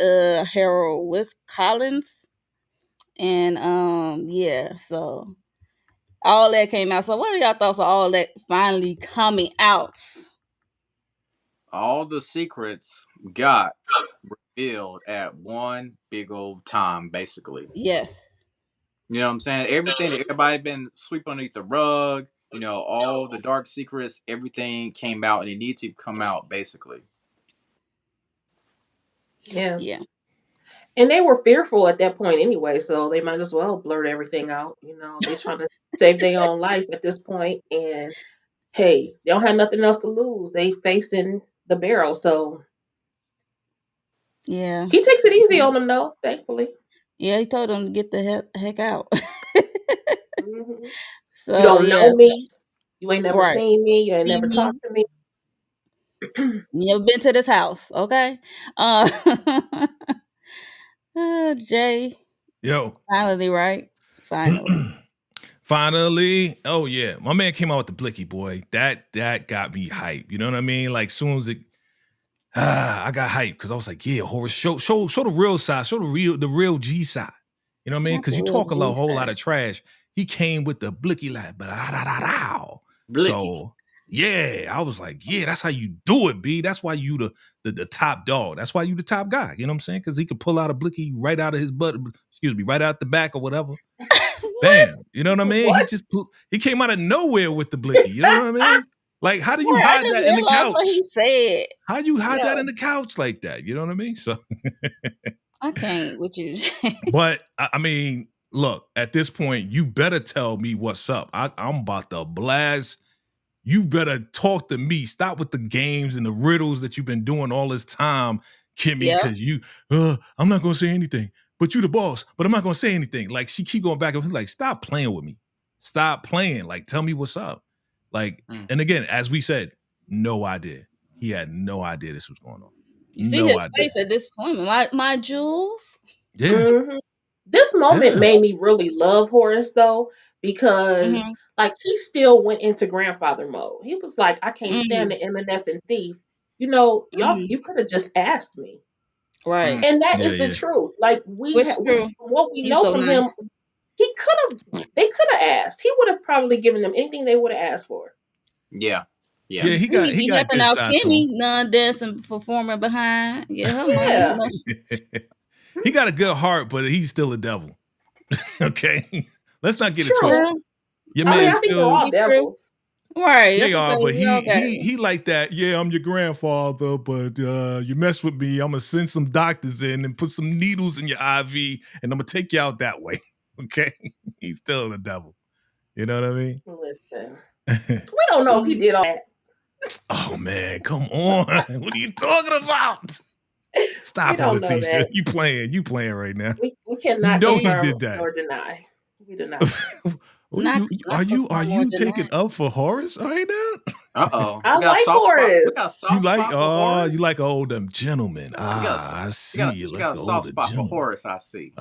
[SPEAKER 1] Harold Wis Collins. And yeah, so all that came out. So what are y'all thoughts of all that finally coming out?
[SPEAKER 4] All the secrets got revealed at one big old time, basically.
[SPEAKER 1] Yes.
[SPEAKER 4] You know what I'm saying? Everything that everybody been sweeping underneath the rug, all the dark secrets, everything came out and it needs to come out, basically.
[SPEAKER 3] Yeah.
[SPEAKER 1] Yeah.
[SPEAKER 3] And they were fearful at that point anyway, so they might as well blurt everything out. They're trying to save their own life at this point, and hey, they don't have nothing else to lose. They facing the barrel, so
[SPEAKER 1] Yeah.
[SPEAKER 3] he takes it easy on them, though. Thankfully,
[SPEAKER 1] Yeah, he told him to get the heck out.
[SPEAKER 3] Hmm. You
[SPEAKER 1] So
[SPEAKER 3] don't know
[SPEAKER 1] yes,
[SPEAKER 3] me. You ain't never
[SPEAKER 1] right.
[SPEAKER 3] seen me. You ain't
[SPEAKER 1] See
[SPEAKER 3] never
[SPEAKER 1] me?
[SPEAKER 3] talked to me.
[SPEAKER 1] You never been to this house, okay? Uh, Jay,
[SPEAKER 2] Yo.
[SPEAKER 1] finally, right? Finally.
[SPEAKER 2] Finally, oh yeah, my man came out with the blicky boy. That got me hype. You know what I mean? Like soon as it, I got hyped because I was like, yeah, Horace, show the real side, show the real G side. You know what I mean?
[SPEAKER 1] Not
[SPEAKER 2] Because
[SPEAKER 1] the
[SPEAKER 2] you
[SPEAKER 1] real
[SPEAKER 2] talk
[SPEAKER 1] G
[SPEAKER 2] whole lot
[SPEAKER 1] side.
[SPEAKER 2] of trash. He came with the blicky like, but
[SPEAKER 4] Blicky.
[SPEAKER 2] so yeah, I was like, yeah, that's how you do it, B. That's why you the top dog. That's why you the top guy. You know what I'm saying? Because he could pull out a blicky right out of his butt. Excuse me, right out the back or whatever.
[SPEAKER 1] What?
[SPEAKER 2] Bam. You know what I mean?
[SPEAKER 3] What?
[SPEAKER 2] He came out of nowhere with the blicky. You know what I mean? Like, how do you
[SPEAKER 1] What? I
[SPEAKER 2] hide
[SPEAKER 1] just
[SPEAKER 2] that in the
[SPEAKER 1] realized what
[SPEAKER 2] couch?
[SPEAKER 1] he said.
[SPEAKER 2] How you hide that
[SPEAKER 1] Yo,
[SPEAKER 2] in the couch like that? You know what I mean? So,
[SPEAKER 1] I can't with you.
[SPEAKER 2] but I mean, look, at this point, you better tell me what's up. I'm about to blast. You better talk to me. Stop with the games and the riddles that you've been doing all this time, Kimmy,
[SPEAKER 1] Yeah.
[SPEAKER 2] because I'm not gonna say anything. But you the boss, but I'm not gonna say anything. Like she keep going back and forth, like, stop playing with me. Stop playing. Like, tell me what's up. Like,
[SPEAKER 4] Mm.
[SPEAKER 2] and again, as we said, no idea. He had no idea this was going on.
[SPEAKER 1] You see
[SPEAKER 2] No
[SPEAKER 1] his
[SPEAKER 2] idea.
[SPEAKER 1] face at this point. My jewels.
[SPEAKER 2] Yeah,
[SPEAKER 3] Hmm. This moment
[SPEAKER 2] yeah.
[SPEAKER 3] made me really love Horace though, because
[SPEAKER 1] Mm-hmm.
[SPEAKER 3] like he still went into grandfather mode. He was like, I can't stand
[SPEAKER 1] Mm-hmm.
[SPEAKER 3] the MNF and thief. You know, y'all,
[SPEAKER 1] Mm-hmm.
[SPEAKER 3] you could have just asked me.
[SPEAKER 4] Mm.
[SPEAKER 1] Right.
[SPEAKER 3] And that
[SPEAKER 2] Yeah,
[SPEAKER 3] is the
[SPEAKER 2] yeah.
[SPEAKER 3] truth. Like
[SPEAKER 1] Which is
[SPEAKER 3] we
[SPEAKER 1] true.
[SPEAKER 3] from what we
[SPEAKER 1] He's
[SPEAKER 3] know
[SPEAKER 1] so
[SPEAKER 3] from him,
[SPEAKER 1] nice.
[SPEAKER 3] he could have they could have asked. He would have probably given them anything they would have asked for.
[SPEAKER 4] Yeah. Yeah.
[SPEAKER 2] Yeah,
[SPEAKER 1] You
[SPEAKER 2] he
[SPEAKER 1] see,
[SPEAKER 2] got
[SPEAKER 1] he
[SPEAKER 2] he
[SPEAKER 1] be
[SPEAKER 2] got
[SPEAKER 1] helping
[SPEAKER 2] good
[SPEAKER 1] out
[SPEAKER 2] side to
[SPEAKER 1] Kimmy, none dancing, performing behind. Get her money. You
[SPEAKER 3] Yeah.
[SPEAKER 1] know,
[SPEAKER 2] him. He got a good heart, but he's still a devil. Okay. Let's not get it
[SPEAKER 3] True.
[SPEAKER 2] twisted.
[SPEAKER 1] true,
[SPEAKER 2] Your
[SPEAKER 3] I mean,
[SPEAKER 2] man
[SPEAKER 3] I
[SPEAKER 1] true,
[SPEAKER 3] think they're
[SPEAKER 2] still
[SPEAKER 3] all
[SPEAKER 1] be true.
[SPEAKER 3] devils.
[SPEAKER 1] Right.
[SPEAKER 2] they
[SPEAKER 1] That's what I
[SPEAKER 2] are,
[SPEAKER 1] say.
[SPEAKER 2] but
[SPEAKER 1] We
[SPEAKER 2] he
[SPEAKER 1] all got.
[SPEAKER 2] he he like that. Yeah, I'm your grandfather, but you mess with me, I'm gonna send some doctors in and put some needles in your IV, and I'm gonna take you out that way. Okay, he's still the devil. You know what I mean?
[SPEAKER 3] Listen. We don't know if he
[SPEAKER 1] Mm.
[SPEAKER 3] did all that.
[SPEAKER 2] Oh man, come on! What are you talking about?
[SPEAKER 3] We
[SPEAKER 2] Stop it,
[SPEAKER 3] don't know
[SPEAKER 2] Letitia.
[SPEAKER 3] that.
[SPEAKER 2] You playing right now?
[SPEAKER 3] We
[SPEAKER 2] You
[SPEAKER 3] cannot
[SPEAKER 2] know he
[SPEAKER 1] Mm.
[SPEAKER 3] confirm
[SPEAKER 2] did that.
[SPEAKER 3] nor deny. We do not know.
[SPEAKER 2] What are
[SPEAKER 1] Not
[SPEAKER 2] you?
[SPEAKER 1] not
[SPEAKER 2] Are
[SPEAKER 1] perform or
[SPEAKER 2] you taking
[SPEAKER 1] deny.
[SPEAKER 2] up for Horace right now?
[SPEAKER 4] Uh oh.
[SPEAKER 3] I like
[SPEAKER 4] We got a
[SPEAKER 3] Horace.
[SPEAKER 4] soft spot for
[SPEAKER 2] You
[SPEAKER 4] Horace.
[SPEAKER 2] like older gentleman.
[SPEAKER 4] You got
[SPEAKER 2] I
[SPEAKER 4] you
[SPEAKER 2] see.
[SPEAKER 4] got
[SPEAKER 2] You
[SPEAKER 4] you
[SPEAKER 2] like
[SPEAKER 4] got a soft
[SPEAKER 2] older
[SPEAKER 4] spot for
[SPEAKER 2] gentleman.
[SPEAKER 4] Horace. I see.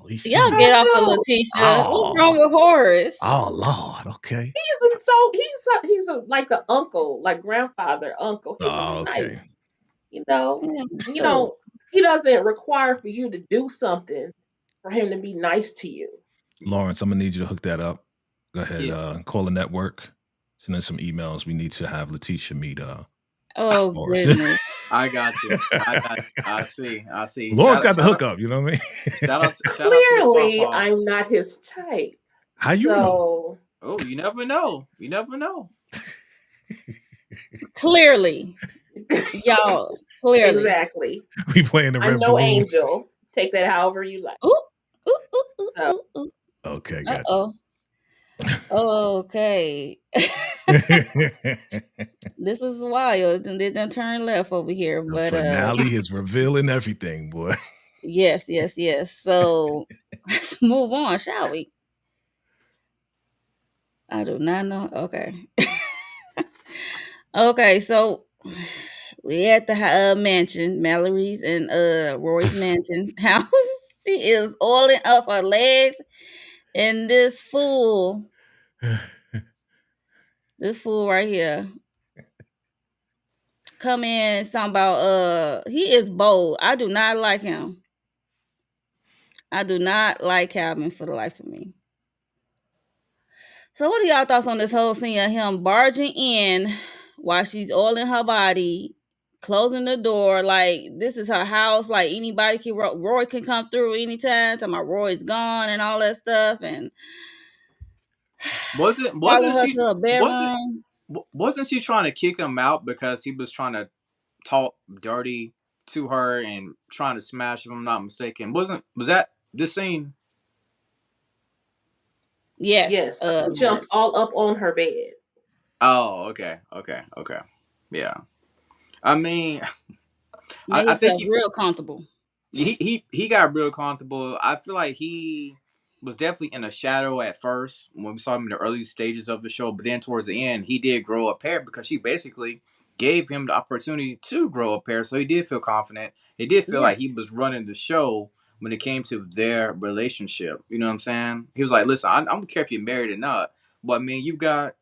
[SPEAKER 2] We
[SPEAKER 1] Y'all
[SPEAKER 2] see.
[SPEAKER 3] I
[SPEAKER 1] get off of
[SPEAKER 3] do.
[SPEAKER 1] Letitia. What's wrong
[SPEAKER 2] Oh,
[SPEAKER 1] with Horace?
[SPEAKER 2] oh Lord. Okay.
[SPEAKER 3] He's a like an uncle, like grandfather, uncle. He's
[SPEAKER 2] Oh,
[SPEAKER 3] nice.
[SPEAKER 2] okay.
[SPEAKER 3] You know,
[SPEAKER 1] Yeah,
[SPEAKER 3] you
[SPEAKER 1] cute.
[SPEAKER 3] know, he doesn't require for you to do something for him to be nice to you.
[SPEAKER 2] Lawrence, I'm gonna need you to hook that up. Go ahead.
[SPEAKER 4] Yeah.
[SPEAKER 2] Call the network. Send in some emails. We need to have Letitia meet
[SPEAKER 1] Oh
[SPEAKER 2] Horace.
[SPEAKER 1] goodness.
[SPEAKER 4] I got you. I got. I see. I see.
[SPEAKER 2] Lawrence got the hookup. You know what I mean?
[SPEAKER 4] Shout out to the
[SPEAKER 3] Clearly,
[SPEAKER 4] papa.
[SPEAKER 3] I'm not his type.
[SPEAKER 2] How you know?
[SPEAKER 3] So,
[SPEAKER 4] Oh, you never know. You never know.
[SPEAKER 1] Clearly, y'all. Clearly.
[SPEAKER 3] exactly.
[SPEAKER 2] We playing the
[SPEAKER 3] I'm
[SPEAKER 2] red
[SPEAKER 3] no
[SPEAKER 2] balloon.
[SPEAKER 3] angel. Take that however you like.
[SPEAKER 1] Ooh, ooh, ooh, ooh,
[SPEAKER 3] So,
[SPEAKER 1] ooh, ooh.
[SPEAKER 2] Okay,
[SPEAKER 1] Uh
[SPEAKER 2] gotcha.
[SPEAKER 1] oh. Okay. This is wild. And they done turn left over here.
[SPEAKER 2] The
[SPEAKER 1] But
[SPEAKER 2] finale is revealing everything, boy.
[SPEAKER 1] yes, yes, yes. So let's move on, shall we? I do not know. Okay. Okay, so we at the mansion, Mallory's and Roy's mansion house. She is oiling up her legs, and this fool right here, come in talking about he is bold. I do not like him. I do not like Calvin for the life of me. So what are y'all thoughts on this whole scene of him barging in while she's oiling her body, closing the door, like this is her house, like anybody can Roy can come through anytime, talking about Roy's gone and all that stuff, and
[SPEAKER 4] Wasn't
[SPEAKER 1] following
[SPEAKER 4] wasn't
[SPEAKER 1] her
[SPEAKER 4] she
[SPEAKER 1] to her
[SPEAKER 4] wasn't
[SPEAKER 1] bedroom.
[SPEAKER 4] wasn't she trying to kick him out because he was trying to talk dirty to her and trying to smash? If I'm not mistaken, was that this scene?
[SPEAKER 1] Yes,
[SPEAKER 3] yes, he jumped
[SPEAKER 1] Lawrence.
[SPEAKER 3] all up on her bed.
[SPEAKER 4] Oh, okay, okay, okay. Yeah. I mean,
[SPEAKER 1] Made
[SPEAKER 4] I think
[SPEAKER 1] himself
[SPEAKER 4] he
[SPEAKER 1] real comfortable.
[SPEAKER 4] He got real comfortable. I feel like he was definitely in a shadow at first when we saw him in the early stages of the show, but then towards the end, he did grow a pair because she basically gave him the opportunity to grow a pair. So he did feel confident. He did feel like
[SPEAKER 1] Yes.
[SPEAKER 4] he was running the show when it came to their relationship. You know what I'm saying? He was like, "Listen, I don't care if you're married or not, but I mean, you got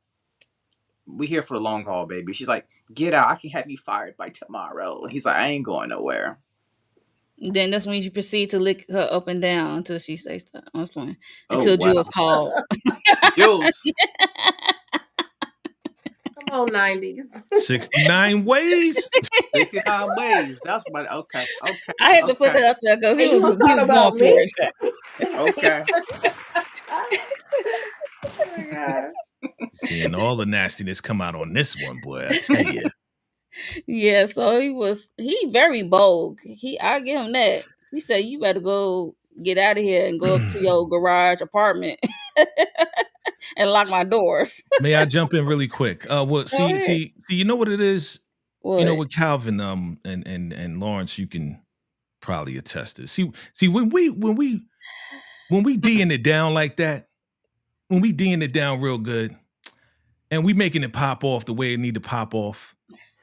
[SPEAKER 4] we here for the long haul, baby." She's like, "Get out! I can have you fired by tomorrow." He's like, "I ain't going nowhere."
[SPEAKER 1] Then that's when you proceed to lick her up and down until she says stop. I was playing.
[SPEAKER 4] Oh
[SPEAKER 1] Until
[SPEAKER 4] wow,
[SPEAKER 1] Jules called.
[SPEAKER 4] Jules.
[SPEAKER 3] Come on, 90s.
[SPEAKER 2] 69 ways.
[SPEAKER 4] 69 ways. That's what. Okay. Okay.
[SPEAKER 1] I had to put
[SPEAKER 4] Okay.
[SPEAKER 1] that up there because
[SPEAKER 3] And you was
[SPEAKER 1] he
[SPEAKER 3] talking
[SPEAKER 1] was going
[SPEAKER 3] about
[SPEAKER 1] for
[SPEAKER 3] me?
[SPEAKER 1] it.
[SPEAKER 4] Okay.
[SPEAKER 3] Oh my gosh.
[SPEAKER 2] Seeing all the nastiness come out on this one, boy. I tell you.
[SPEAKER 1] Yeah, so he very bold. I give him that. He said you better go get out of here and go up to your garage apartment and lock my doors.
[SPEAKER 2] May I jump in really quick? Well,
[SPEAKER 1] Go ahead.
[SPEAKER 2] you know what it is. You know,
[SPEAKER 1] What?
[SPEAKER 2] with Calvin, and Lawrence, you can probably attest to. See, when we D'ing it down like that, when we D'ing it down real good, and we making it pop off the way it need to pop off,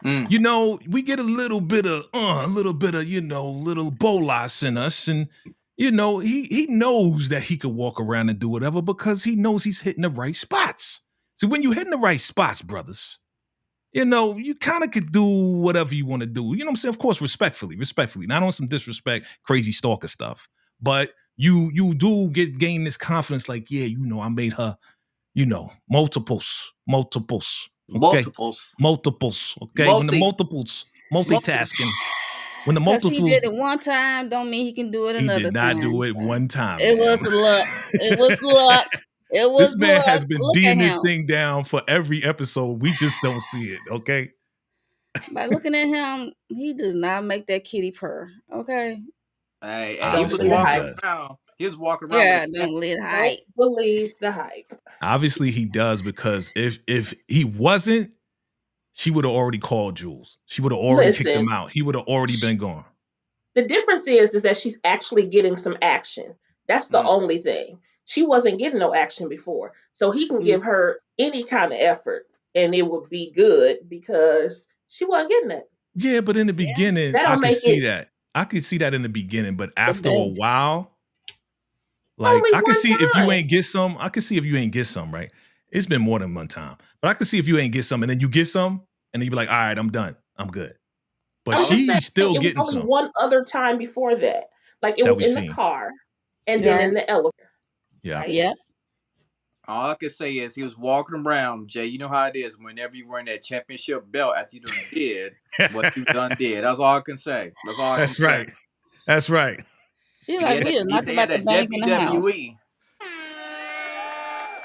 [SPEAKER 4] Mm.
[SPEAKER 2] you know, we get a little bit of, little bolas in us, and he knows that he could walk around and do whatever because he knows he's hitting the right spots. So when you're hitting the right spots, brothers, you kind of could do whatever you want to do. You know what I'm saying? Of course, respectfully, not on some disrespect, crazy stalker stuff. But you do gain this confidence, like, yeah, I made her, multiples. Okay.
[SPEAKER 4] Multiples.
[SPEAKER 2] Multiples. Okay. When the
[SPEAKER 4] Multi.
[SPEAKER 2] multiples,
[SPEAKER 4] Multi.
[SPEAKER 2] multitasking, when the
[SPEAKER 1] Because he
[SPEAKER 2] multiples,
[SPEAKER 1] did it one time, don't mean he can do it
[SPEAKER 2] he
[SPEAKER 1] another
[SPEAKER 2] did not do
[SPEAKER 1] time.
[SPEAKER 2] it
[SPEAKER 1] So
[SPEAKER 2] one time,
[SPEAKER 1] it
[SPEAKER 2] ma'am.
[SPEAKER 1] was luck. It was luck. It
[SPEAKER 2] This
[SPEAKER 1] was
[SPEAKER 2] man
[SPEAKER 1] luck.
[SPEAKER 2] has been
[SPEAKER 1] Look at
[SPEAKER 2] D'ing this
[SPEAKER 1] him.
[SPEAKER 2] thing down for every episode. We just don't see it. Okay.
[SPEAKER 1] By looking at him, he does not make that kitty purr. Okay.
[SPEAKER 4] Hey, he
[SPEAKER 3] Don't
[SPEAKER 4] was
[SPEAKER 2] Obviously,
[SPEAKER 3] believe the
[SPEAKER 2] he
[SPEAKER 4] walking
[SPEAKER 3] hype.
[SPEAKER 2] does.
[SPEAKER 4] around. He was walking around with a
[SPEAKER 1] Yeah,
[SPEAKER 4] cat.
[SPEAKER 1] don't let
[SPEAKER 3] Don't
[SPEAKER 1] height.
[SPEAKER 3] believe the hype.
[SPEAKER 2] Obviously, he does because if he wasn't, she would have already called Jules. She would have already kicked him
[SPEAKER 3] Listen,
[SPEAKER 2] out. He would have already
[SPEAKER 3] sh-
[SPEAKER 2] been gone.
[SPEAKER 3] the difference is that she's actually getting some action. That's the
[SPEAKER 4] Mm.
[SPEAKER 3] only thing. She wasn't getting no action before. So he can
[SPEAKER 1] Mm.
[SPEAKER 3] give her any kind of effort and it would be good because she wasn't getting it.
[SPEAKER 2] Yeah, but in the
[SPEAKER 1] Yeah,
[SPEAKER 2] beginning,
[SPEAKER 3] That
[SPEAKER 2] I
[SPEAKER 3] don't
[SPEAKER 2] could
[SPEAKER 3] make
[SPEAKER 2] see
[SPEAKER 3] it
[SPEAKER 2] that. I could see that in the beginning, but
[SPEAKER 1] the
[SPEAKER 2] after a
[SPEAKER 1] best.
[SPEAKER 2] while, like
[SPEAKER 3] only
[SPEAKER 2] I could
[SPEAKER 3] one
[SPEAKER 2] see if you
[SPEAKER 3] time.
[SPEAKER 2] ain't get some, I could see if you ain't get some, right? It's been more than one time. But I could see if you ain't get some and then you get some and then you be like, all right, I'm done. I'm good. But
[SPEAKER 3] I'm just saying
[SPEAKER 2] she's still
[SPEAKER 3] it was
[SPEAKER 2] getting
[SPEAKER 3] only
[SPEAKER 2] some
[SPEAKER 3] one other time before that. Like it
[SPEAKER 2] that
[SPEAKER 3] was
[SPEAKER 2] we
[SPEAKER 3] in the
[SPEAKER 2] seen.
[SPEAKER 3] car and then
[SPEAKER 1] Yeah.
[SPEAKER 3] in the elevator,
[SPEAKER 2] Yeah.
[SPEAKER 3] right?
[SPEAKER 1] Yep.
[SPEAKER 4] All I can say is he was walking around, Jay. You know how it is whenever you wearing that championship belt after you done did what you done did. That's all I can say. That's all I can
[SPEAKER 2] That's
[SPEAKER 4] say.
[SPEAKER 2] right. That's right.
[SPEAKER 1] She
[SPEAKER 4] He
[SPEAKER 1] like,
[SPEAKER 4] had
[SPEAKER 1] we
[SPEAKER 4] that.
[SPEAKER 1] are
[SPEAKER 4] He
[SPEAKER 1] not
[SPEAKER 4] said he had
[SPEAKER 1] about to
[SPEAKER 4] that
[SPEAKER 1] bang in the house.
[SPEAKER 4] WWE.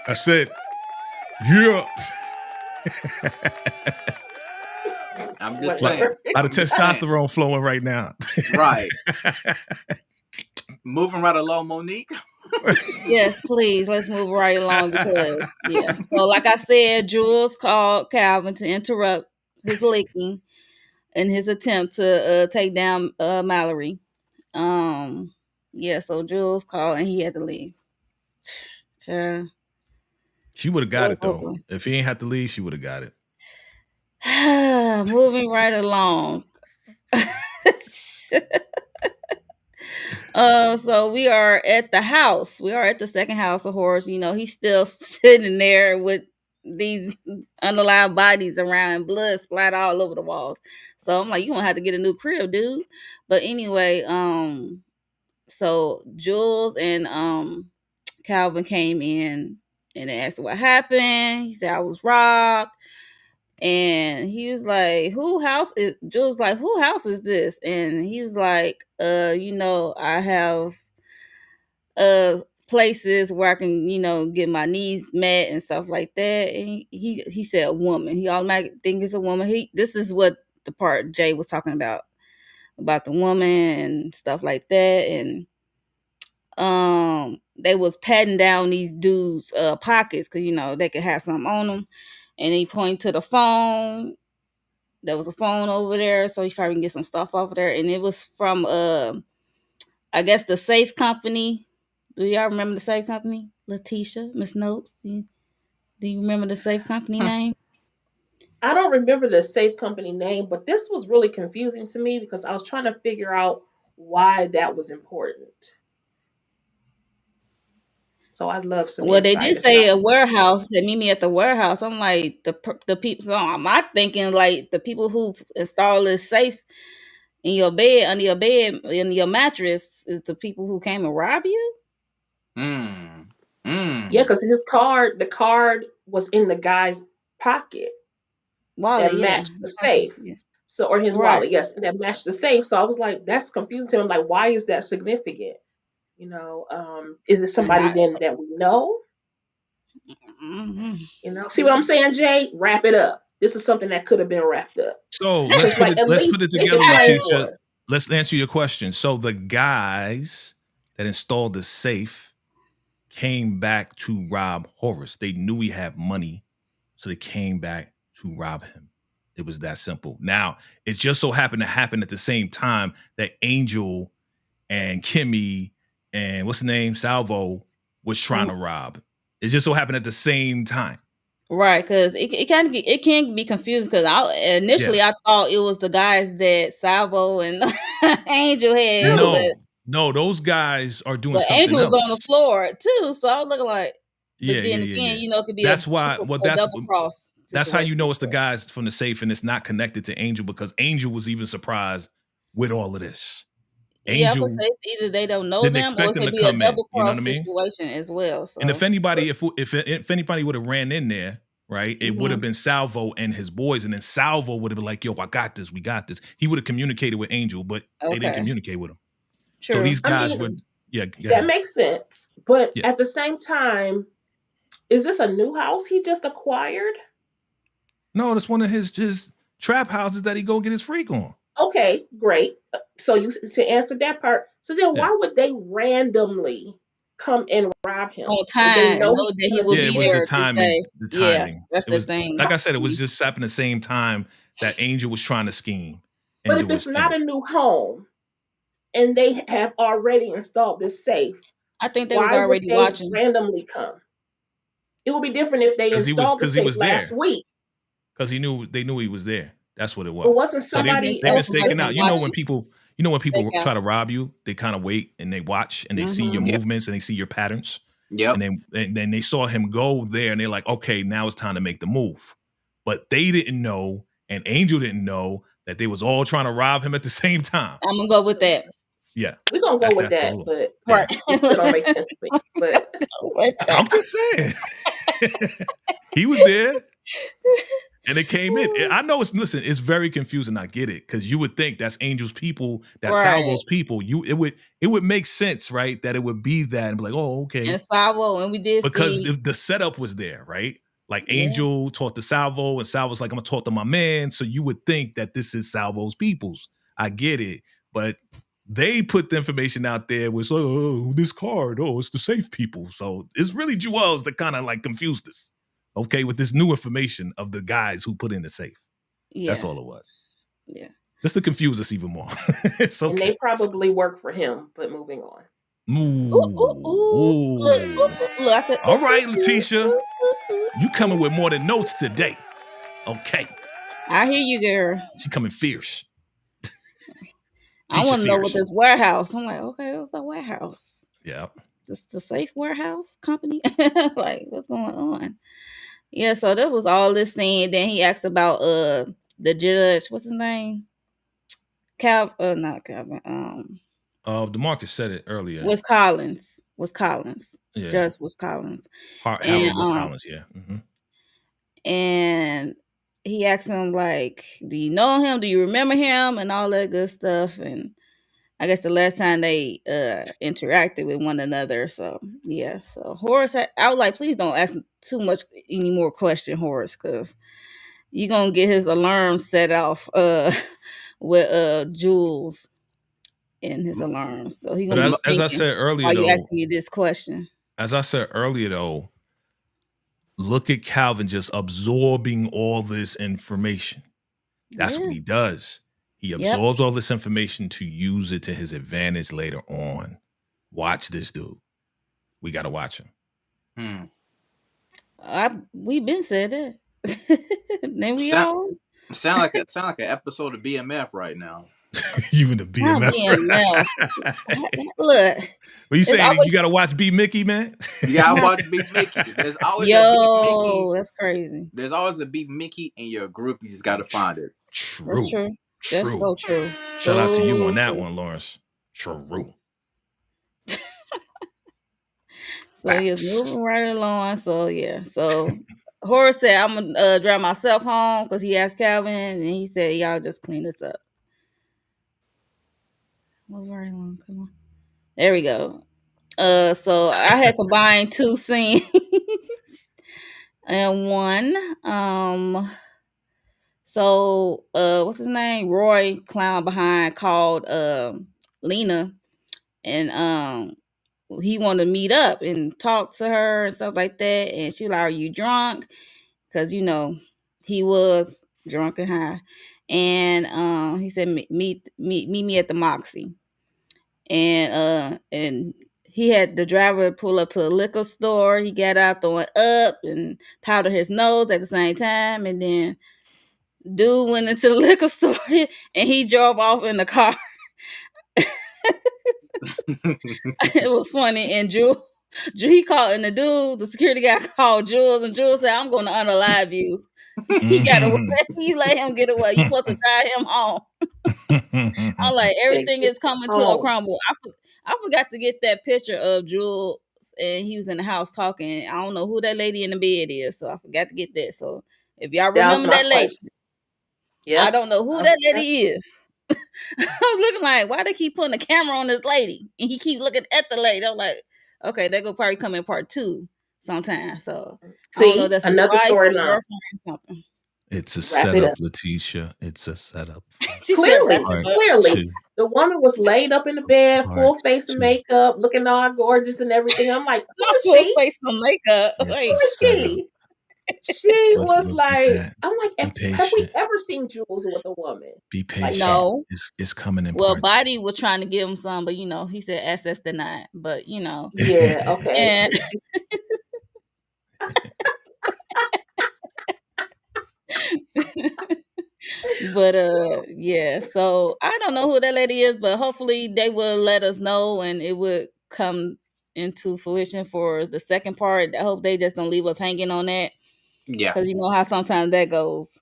[SPEAKER 2] I said, yeah.
[SPEAKER 4] I'm just
[SPEAKER 2] Like,
[SPEAKER 4] saying.
[SPEAKER 3] Whatever.
[SPEAKER 2] a lot of
[SPEAKER 4] I'm just saying.
[SPEAKER 2] testosterone flowing right now.
[SPEAKER 4] Right. Moving right along, Monique.
[SPEAKER 1] Yes, please. Let's move right along because yes. So like I said, Jules called Calvin to interrupt his licking in his attempt to take down Mallory. Um yeah, so Jules called and he had to leave. Yeah.
[SPEAKER 2] She would have
[SPEAKER 1] It
[SPEAKER 2] got
[SPEAKER 1] was
[SPEAKER 2] it though.
[SPEAKER 1] over.
[SPEAKER 2] If he ain't had to leave, she would have got it.
[SPEAKER 1] Moving right along. So we are at the house. We are at the second house of horrors. You know, he's still sitting there with these unalive bodies around and blood splat all over the walls. So I'm like, you gonna have to get a new crib, dude. But anyway, so Jules and Calvin came in and they asked what happened. He said I was robbed. And he was like, who house is Jules like, who house is this? And he was like, I have places where I can, get my needs met and stuff like that. And he said a woman. He automatically think it's a woman. This is what the part Jay was talking about the woman and stuff like that. And they was patting down these dudes pockets because they could have something on them. And he pointed to the phone. There was a phone over there, so he probably can get some stuff off of there. And it was from I guess the safe company. Do y'all remember the safe company? Letitia, Miss Notes. Do you remember the safe company name?
[SPEAKER 3] I don't remember the safe company name, but this was really confusing to me because I was trying to figure out why that was important. So I'd love some
[SPEAKER 1] Well, they
[SPEAKER 3] insight
[SPEAKER 1] did
[SPEAKER 3] if y'all.
[SPEAKER 1] say a warehouse. They meet me at the warehouse. I'm like the people. So am I thinking like the people who install this safe in your bed, under your bed, in your mattress, is the people who came and rob you?
[SPEAKER 4] Mm.
[SPEAKER 3] Yeah,
[SPEAKER 4] Mm.
[SPEAKER 3] because the card was in the guy's pocket that
[SPEAKER 1] Wallet, yeah,
[SPEAKER 3] matched the safe.
[SPEAKER 1] yeah,
[SPEAKER 3] So, or his
[SPEAKER 1] right.
[SPEAKER 3] wallet, yes, that matched the safe. So I was like, that's confusing to him. Like, why is that significant? Is it
[SPEAKER 1] And
[SPEAKER 3] somebody then that we know?
[SPEAKER 1] mhm.
[SPEAKER 3] See what I'm saying, Jay? Wrap it up. This is something that could have been wrapped up.
[SPEAKER 2] So
[SPEAKER 3] Because, like, at
[SPEAKER 2] let's
[SPEAKER 3] least
[SPEAKER 2] put it
[SPEAKER 3] make
[SPEAKER 2] together,
[SPEAKER 3] it plain
[SPEAKER 2] Letitia.
[SPEAKER 3] for us.
[SPEAKER 2] Let's answer your question. So the guys that installed the safe came back to rob Horace. They knew he had money, so they came back to rob him. It was that simple. Now, it just so happened to happen at the same time that Angel and Kimmy and what's the name, Salvo, was trying to rob. It just so happened at the same time.
[SPEAKER 1] Right, because it can be confusing. Because
[SPEAKER 2] Yeah.
[SPEAKER 1] initially I thought it was the guys that Salvo and Angel had,
[SPEAKER 3] True.
[SPEAKER 2] No, those guys are doing
[SPEAKER 1] but
[SPEAKER 2] something
[SPEAKER 1] Angel was on
[SPEAKER 2] else.
[SPEAKER 1] the floor too. So I was looking like, but
[SPEAKER 2] Yeah, yeah,
[SPEAKER 1] then
[SPEAKER 2] yeah,
[SPEAKER 1] again,
[SPEAKER 2] yeah.
[SPEAKER 1] it could be a
[SPEAKER 2] That's why. Well,
[SPEAKER 1] a double cross
[SPEAKER 2] that's how you
[SPEAKER 1] situation
[SPEAKER 2] know
[SPEAKER 1] as
[SPEAKER 2] it's the
[SPEAKER 1] well.
[SPEAKER 2] guys from the safe, and it's not connected to Angel because Angel was even surprised with all of this.
[SPEAKER 1] Yeah, I would
[SPEAKER 2] Angel
[SPEAKER 1] say it's either they don't know
[SPEAKER 2] didn't
[SPEAKER 1] them or
[SPEAKER 2] expect
[SPEAKER 1] it
[SPEAKER 2] him
[SPEAKER 1] could
[SPEAKER 2] to
[SPEAKER 1] be a
[SPEAKER 2] come in.
[SPEAKER 1] double
[SPEAKER 2] You know what I
[SPEAKER 1] cross
[SPEAKER 2] mean?
[SPEAKER 1] situation as well.
[SPEAKER 2] And if
[SPEAKER 1] So,
[SPEAKER 2] anybody, if anybody would have ran in there, right, it would have
[SPEAKER 1] mhm.
[SPEAKER 2] been Salvo and his boys, and then Salvo would have been like, "Yo, I got this. We got this." He would have communicated with Angel, but they didn't
[SPEAKER 1] Okay,
[SPEAKER 2] communicate with him. So
[SPEAKER 1] true.
[SPEAKER 2] these
[SPEAKER 3] I
[SPEAKER 2] guys
[SPEAKER 3] mean,
[SPEAKER 2] would, yeah, go
[SPEAKER 3] that
[SPEAKER 2] ahead.
[SPEAKER 3] makes sense. But
[SPEAKER 2] Yeah.
[SPEAKER 3] at the same time, is this a new house he just acquired?
[SPEAKER 2] No, that's one of his trap houses that he go get his freak on.
[SPEAKER 3] Okay, great. So you to answer that part. So then
[SPEAKER 2] Yeah.
[SPEAKER 3] why would they randomly come and rob him?
[SPEAKER 1] On
[SPEAKER 3] Would they
[SPEAKER 1] time,
[SPEAKER 3] know
[SPEAKER 1] know
[SPEAKER 3] he's
[SPEAKER 1] that he
[SPEAKER 3] gonna
[SPEAKER 1] will
[SPEAKER 2] Yeah,
[SPEAKER 3] be
[SPEAKER 2] it
[SPEAKER 1] be
[SPEAKER 2] was the
[SPEAKER 3] there?
[SPEAKER 1] there this
[SPEAKER 2] timing.
[SPEAKER 1] day.
[SPEAKER 2] The
[SPEAKER 1] Yeah,
[SPEAKER 2] timing.
[SPEAKER 1] that's
[SPEAKER 2] It
[SPEAKER 1] the
[SPEAKER 2] was
[SPEAKER 1] thing.
[SPEAKER 2] like I said, it was
[SPEAKER 1] Mhm.
[SPEAKER 2] just happening the same time that Angel was trying to scheme and
[SPEAKER 3] But if
[SPEAKER 2] do
[SPEAKER 3] it's
[SPEAKER 2] his
[SPEAKER 3] not
[SPEAKER 2] thing.
[SPEAKER 3] a new home and they have already installed this safe,
[SPEAKER 1] I think they was
[SPEAKER 3] why would
[SPEAKER 1] already
[SPEAKER 3] they
[SPEAKER 1] watching.
[SPEAKER 3] randomly come? It would be different if they installed the
[SPEAKER 2] Because he
[SPEAKER 3] safe
[SPEAKER 2] was
[SPEAKER 3] last
[SPEAKER 2] there.
[SPEAKER 3] week.
[SPEAKER 2] Because they knew he was there. That's what it
[SPEAKER 3] But
[SPEAKER 2] was.
[SPEAKER 3] wasn't
[SPEAKER 2] So
[SPEAKER 1] I think they
[SPEAKER 3] somebody
[SPEAKER 2] they've been
[SPEAKER 1] said
[SPEAKER 3] else
[SPEAKER 1] somebody
[SPEAKER 2] staking
[SPEAKER 3] with
[SPEAKER 1] been
[SPEAKER 2] out.
[SPEAKER 1] watching.
[SPEAKER 2] When
[SPEAKER 1] Stake
[SPEAKER 2] people
[SPEAKER 1] out.
[SPEAKER 2] try to rob you, they kind of wait and they watch and they see your
[SPEAKER 1] Mhm.
[SPEAKER 4] Yep.
[SPEAKER 2] movements and they see your patterns.
[SPEAKER 4] Yep.
[SPEAKER 2] And then they saw him go there and they're like, okay, now it's time to make the move. But they didn't know, and Angel didn't know that they was all trying to rob him at the same time.
[SPEAKER 1] I'm gonna go with that.
[SPEAKER 2] Yeah,
[SPEAKER 3] we're gonna go with
[SPEAKER 2] that's
[SPEAKER 3] that,
[SPEAKER 2] all.
[SPEAKER 3] but
[SPEAKER 1] Right.
[SPEAKER 2] Yeah,
[SPEAKER 3] it still don't make sense to me. But
[SPEAKER 1] with that.
[SPEAKER 2] I'm just saying. He was there. And it came in. I know it's very confusing. I get it. Because you would think that's Angel's people, that's
[SPEAKER 1] Right.
[SPEAKER 2] Salvo's people. It would make sense, right? That it would be that and be like, oh, okay.
[SPEAKER 1] And Savo, and we did
[SPEAKER 2] Because
[SPEAKER 1] see.
[SPEAKER 2] the setup was there, right? Like
[SPEAKER 1] Yeah.
[SPEAKER 2] Angel talked to Salvo, and Salvo's like, I'm gonna talk to my man. So you would think that this is Salvo's peoples. I get it. But they put the information out there was, oh, this card, oh, it's the safe people. So it's really Jewels that kind of like confused us. Okay, with this new information of the guys who put in the safe. That's all it
[SPEAKER 1] Yes.
[SPEAKER 2] was.
[SPEAKER 1] Yeah.
[SPEAKER 2] Just to confuse us even more. It's
[SPEAKER 3] and
[SPEAKER 2] okay.
[SPEAKER 3] they probably work for him. But moving on.
[SPEAKER 1] Ooh, ooh,
[SPEAKER 2] Ooh,
[SPEAKER 1] ooh. Look,
[SPEAKER 2] ooh.
[SPEAKER 1] ooh, ooh. Look, I said, ooh,
[SPEAKER 2] All
[SPEAKER 1] ooh,
[SPEAKER 2] right,
[SPEAKER 1] ooh,
[SPEAKER 2] Letitia.
[SPEAKER 1] ooh, ooh, ooh.
[SPEAKER 2] You coming with more than notes today. Okay.
[SPEAKER 1] I hear you, girl.
[SPEAKER 2] She coming fierce.
[SPEAKER 1] I
[SPEAKER 2] Tisha
[SPEAKER 1] want to know what
[SPEAKER 2] fierce.
[SPEAKER 1] this warehouse. I'm like, okay, what's the warehouse?
[SPEAKER 2] Yeah.
[SPEAKER 1] This the safe warehouse company? Like, what's going on? Yeah, so this was all this scene. Then he asked about the judge. What's his name? Not Calvin.
[SPEAKER 2] DeMarcus said it earlier.
[SPEAKER 1] Was Collins. Was Collins.
[SPEAKER 2] Yeah.
[SPEAKER 1] Judge was Collins. And
[SPEAKER 2] Harold was Collins. Yeah. Mm-hmm.
[SPEAKER 1] and he asked him like, "Do you know him? Do you remember him?" and all that good stuff. And I guess the last time they interacted with one another. So yeah. So Horace, I was like, please don't ask too much any more question, Horace, because you're gonna get his alarm set off with Jules in his alarm. So he
[SPEAKER 2] But
[SPEAKER 1] gonna be
[SPEAKER 2] as I
[SPEAKER 1] thinking
[SPEAKER 2] said earlier,
[SPEAKER 1] while you
[SPEAKER 2] though,
[SPEAKER 1] asking me this question.
[SPEAKER 2] look at Calvin just absorbing all this information. That's what
[SPEAKER 1] Yeah.
[SPEAKER 2] he does. He
[SPEAKER 1] Yep.
[SPEAKER 2] absorbs all this information to use it to his advantage later on. Watch this dude. We got to watch him.
[SPEAKER 4] Hmm.
[SPEAKER 1] We been said that. Then we
[SPEAKER 4] Sound,
[SPEAKER 1] all
[SPEAKER 4] sound like an episode of BMF right now.
[SPEAKER 2] You in the
[SPEAKER 1] not
[SPEAKER 2] BMF.
[SPEAKER 1] being mouth. Look,
[SPEAKER 2] What you
[SPEAKER 1] it's
[SPEAKER 2] saying?
[SPEAKER 1] always
[SPEAKER 2] You got to watch B Mickey, man?
[SPEAKER 4] You gotta watch Beat Mickey. There's always a Beat Mickey.
[SPEAKER 1] yo. That's crazy.
[SPEAKER 4] There's always a Beat Mickey in your group. You just gotta find it.
[SPEAKER 1] That's
[SPEAKER 2] True.
[SPEAKER 1] true. That's
[SPEAKER 2] True.
[SPEAKER 1] so true.
[SPEAKER 2] Shout out to you
[SPEAKER 1] So
[SPEAKER 2] on that
[SPEAKER 1] true.
[SPEAKER 2] one, Lawrence. True.
[SPEAKER 1] So he was
[SPEAKER 2] Facts.
[SPEAKER 1] moving right along. So yeah. So Horace said, "I'm gonna drive myself home," because he asked Calvin, and he said, "Y'all just clean this up." Moving right along. Come on. There we go. So I had combined two scenes and one. So what's his name? Roy clown behind called Lena, and he wanted to meet up and talk to her and stuff like that. And she was like, "Are you drunk?" Because he was drunk and high. And he said, Meet me at the Moxie." And he had the driver pull up to a liquor store. He got out throwing up and powdered his nose at the same time. And then dude went into the liquor store and he drove off in the car. It was funny. And he called, and the security guy called Jules, and Jules said, "I'm going to unalive you." He got away.
[SPEAKER 2] Mhm.
[SPEAKER 1] You let him get away. You supposed to drive him home. I'm like,
[SPEAKER 3] They
[SPEAKER 1] everything
[SPEAKER 3] get
[SPEAKER 1] is coming to a
[SPEAKER 3] home.
[SPEAKER 1] crumble. I forgot to get that picture of Jules, and he was in the house talking. I don't know who that lady in the bed is, so I forgot to get that. So if y'all
[SPEAKER 3] That was
[SPEAKER 1] remember
[SPEAKER 3] my
[SPEAKER 1] that lady,
[SPEAKER 3] question.
[SPEAKER 1] I
[SPEAKER 3] Yep.
[SPEAKER 1] don't know who that lady is. I was looking like, why they keep putting a camera on this lady, and he keep looking at the lady. I'm like, okay, that will probably come in part 2 sometime. So I don't know,
[SPEAKER 3] See,
[SPEAKER 1] that's his
[SPEAKER 3] another
[SPEAKER 1] wife or
[SPEAKER 3] storyline.
[SPEAKER 1] girlfriend or something.
[SPEAKER 2] It's a
[SPEAKER 3] Wrap it
[SPEAKER 2] setup,
[SPEAKER 3] up.
[SPEAKER 2] Letitia. It's a setup for
[SPEAKER 1] She said, wrap
[SPEAKER 3] Clearly,
[SPEAKER 1] it
[SPEAKER 2] part
[SPEAKER 1] up.
[SPEAKER 3] clearly,
[SPEAKER 2] two.
[SPEAKER 3] the woman was laid up in the bed,
[SPEAKER 2] Part
[SPEAKER 3] full face of
[SPEAKER 2] two.
[SPEAKER 3] makeup, looking all gorgeous and everything. I'm like, who
[SPEAKER 1] Not
[SPEAKER 3] is
[SPEAKER 1] full
[SPEAKER 3] she?
[SPEAKER 1] face of makeup.
[SPEAKER 2] It's
[SPEAKER 3] Who
[SPEAKER 2] a
[SPEAKER 1] Like,
[SPEAKER 3] is
[SPEAKER 2] setup.
[SPEAKER 3] she? She was
[SPEAKER 2] Look at
[SPEAKER 3] like,
[SPEAKER 2] that.
[SPEAKER 3] I'm like,
[SPEAKER 2] Be
[SPEAKER 3] have we
[SPEAKER 2] patient.
[SPEAKER 3] ever seen Jules with a woman
[SPEAKER 2] Be
[SPEAKER 3] like that?
[SPEAKER 2] patient.
[SPEAKER 1] no.
[SPEAKER 2] It's coming in
[SPEAKER 1] Well,
[SPEAKER 2] part
[SPEAKER 1] Body was trying to give him some, but he said access denied. But
[SPEAKER 3] Yeah,
[SPEAKER 2] two.
[SPEAKER 3] okay.
[SPEAKER 1] and but yeah. So I don't know who that lady is, but hopefully they will let us know and it would come into fruition for the second part. I hope they just don't leave us hanging on that,
[SPEAKER 4] Yeah.
[SPEAKER 1] because you know how sometimes that goes.